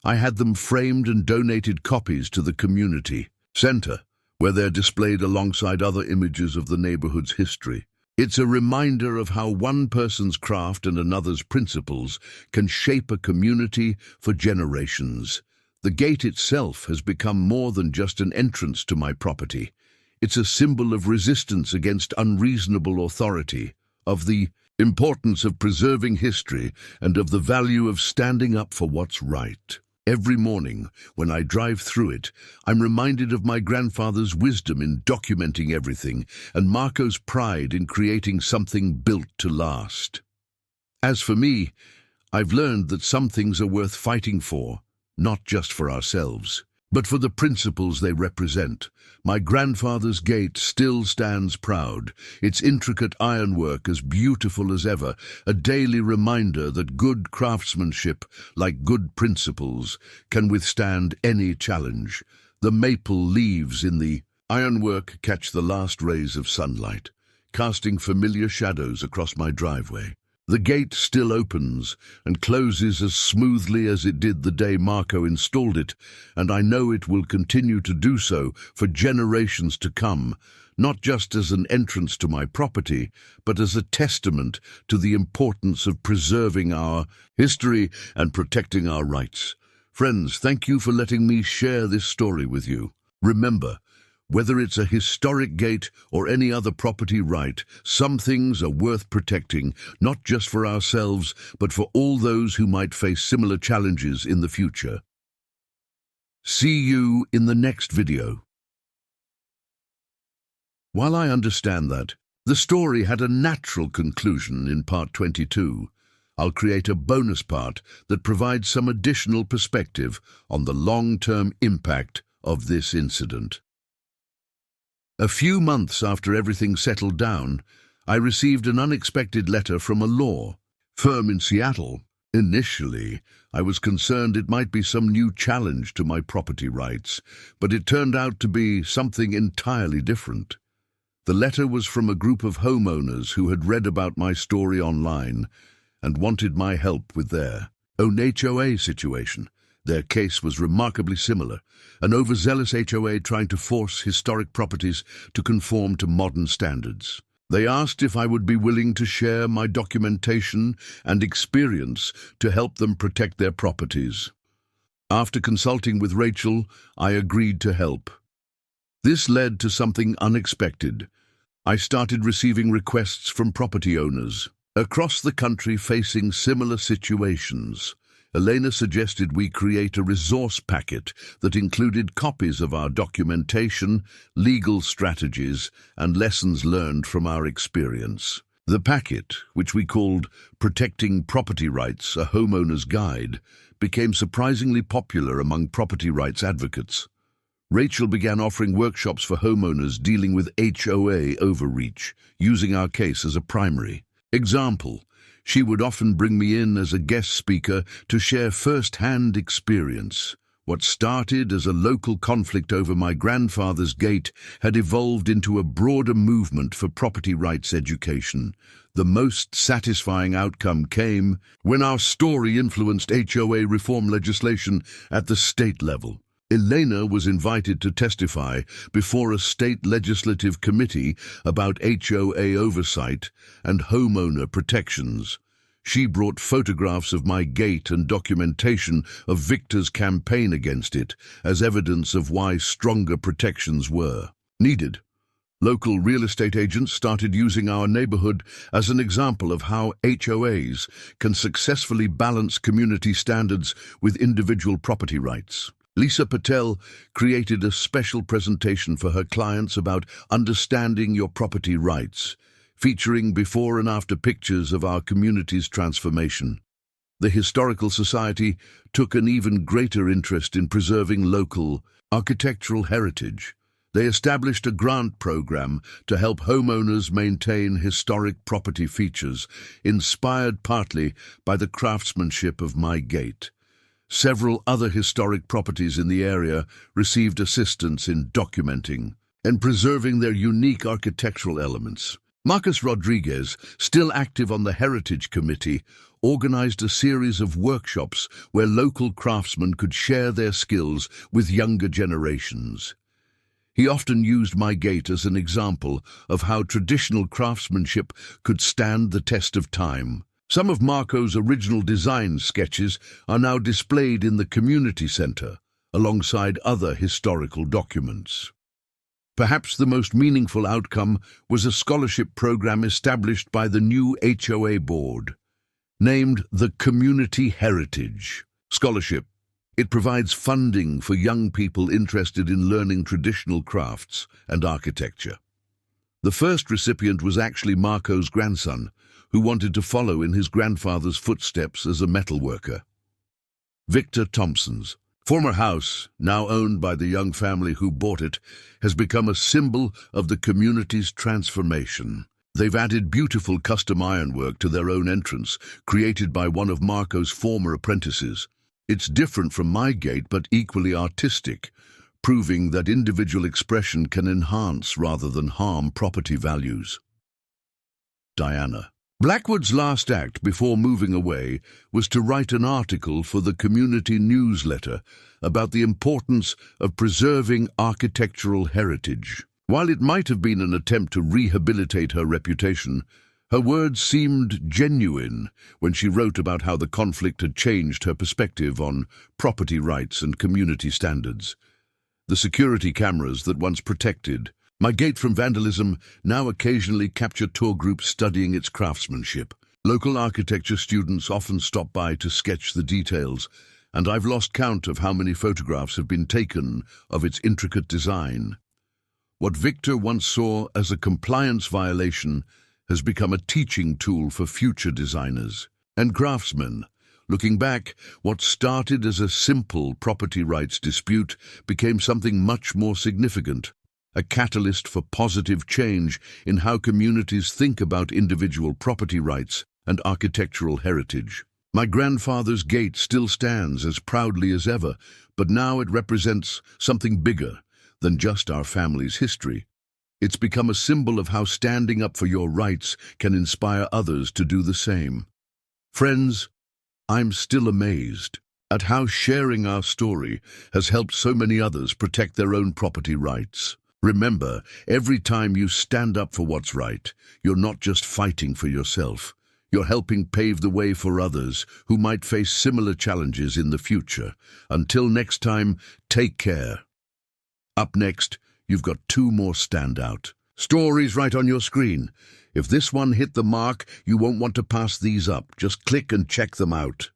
I had them framed and donated copies to the community center, where they're displayed alongside other images of the neighborhood's history. It's a reminder of how one person's craft and another's principles can shape a community for generations. The gate itself has become more than just an entrance to my property. It's a symbol of resistance against unreasonable authority, of the importance of preserving history, and of the value of standing up for what's right. Every morning, when I drive through it, I'm reminded of my grandfather's wisdom in documenting everything and Marco's pride in creating something built to last. As for me, I've learned that some things are worth fighting for, not just for ourselves, but for the principles they represent. My grandfather's gate still stands proud, its intricate ironwork as beautiful as ever, a daily reminder that good craftsmanship, like good principles, can withstand any challenge. The maple leaves in the ironwork catch the last rays of sunlight, casting familiar shadows across my driveway. The gate still opens and closes as smoothly as it did the day Marco installed it, and I know it will continue to do so for generations to come, not just as an entrance to my property, but as a testament to the importance of preserving our history and protecting our rights. Friends, thank you for letting me share this story with you. Remember, whether it's a historic gate or any other property right, some things are worth protecting, not just for ourselves, but for all those who might face similar challenges in the future. See you in the next video. While I understand that the story had a natural conclusion in part 22, I'll create a bonus part that provides some additional perspective on the long-term impact of this incident. A few months after everything settled down, I received an unexpected letter from a law firm in Seattle. Initially, I was concerned it might be some new challenge to my property rights, but it turned out to be something entirely different. The letter was from a group of homeowners who had read about my story online and wanted my help with their own HOA situation. Their case was remarkably similar, an overzealous HOA trying to force historic properties to conform to modern standards. They asked if I would be willing to share my documentation and experience to help them protect their properties. After consulting with Rachel, I agreed to help. This led to something unexpected. I started receiving requests from property owners across the country facing similar situations. Elena suggested we create a resource packet that included copies of our documentation, legal strategies, and lessons learned from our experience. The packet, which we called Protecting Property Rights, a Homeowner's Guide, became surprisingly popular among property rights advocates. Rachel began offering workshops for homeowners dealing with HOA overreach, using our case as a primary example. She would often bring me in as a guest speaker to share first-hand experience. What started as a local conflict over my grandfather's gate had evolved into a broader movement for property rights education. The most satisfying outcome came when our story influenced HOA reform legislation at the state level. Elena was invited to testify before a state legislative committee about HOA oversight and homeowner protections. She brought photographs of my gate and documentation of Victor's campaign against it as evidence of why stronger protections were needed. Local real estate agents started using our neighborhood as an example of how HOAs can successfully balance community standards with individual property rights. Lisa Patel created a special presentation for her clients about understanding your property rights, featuring before and after pictures of our community's transformation. The Historical Society took an even greater interest in preserving local architectural heritage. They established a grant program to help homeowners maintain historic property features, inspired partly by the craftsmanship of my gate. Several other historic properties in the area received assistance in documenting and preserving their unique architectural elements. Marcus Rodriguez, still active on the Heritage Committee, organized a series of workshops where local craftsmen could share their skills with younger generations. He often used my gate as an example of how traditional craftsmanship could stand the test of time. Some of Marco's original design sketches are now displayed in the community center, alongside other historical documents. Perhaps the most meaningful outcome was a scholarship program established by the new HOA board, named the Community Heritage Scholarship. It provides funding for young people interested in learning traditional crafts and architecture. The first recipient was actually Marco's grandson, who wanted to follow in his grandfather's footsteps as a metalworker. Victor Thompson's former house, now owned by the young family who bought it, has become a symbol of the community's transformation. They've added beautiful custom ironwork to their own entrance, created by one of Marco's former apprentices. It's different from my gate, but equally artistic, proving that individual expression can enhance rather than harm property values. Diana. Blackwood's last act before moving away was to write an article for the community newsletter about the importance of preserving architectural heritage. While it might have been an attempt to rehabilitate her reputation, her words seemed genuine when she wrote about how the conflict had changed her perspective on property rights and community standards. The security cameras that once protected my gate from vandalism now occasionally capture tour groups studying its craftsmanship. Local architecture students often stop by to sketch the details, and I've lost count of how many photographs have been taken of its intricate design. What Victor once saw as a compliance violation has become a teaching tool for future designers and craftsmen. Looking back, what started as a simple property rights dispute became something much more significant, a catalyst for positive change in how communities think about individual property rights and architectural heritage. My grandfather's gate still stands as proudly as ever, but now it represents something bigger than just our family's history. It's become a symbol of how standing up for your rights can inspire others to do the same. Friends, I'm still amazed at how sharing our story has helped so many others protect their own property rights. Remember, every time you stand up for what's right, you're not just fighting for yourself. You're helping pave the way for others who might face similar challenges in the future. Until next time, take care. Up next, you've got two more standout stories right on your screen. If this one hit the mark, you won't want to pass these up. Just click and check them out.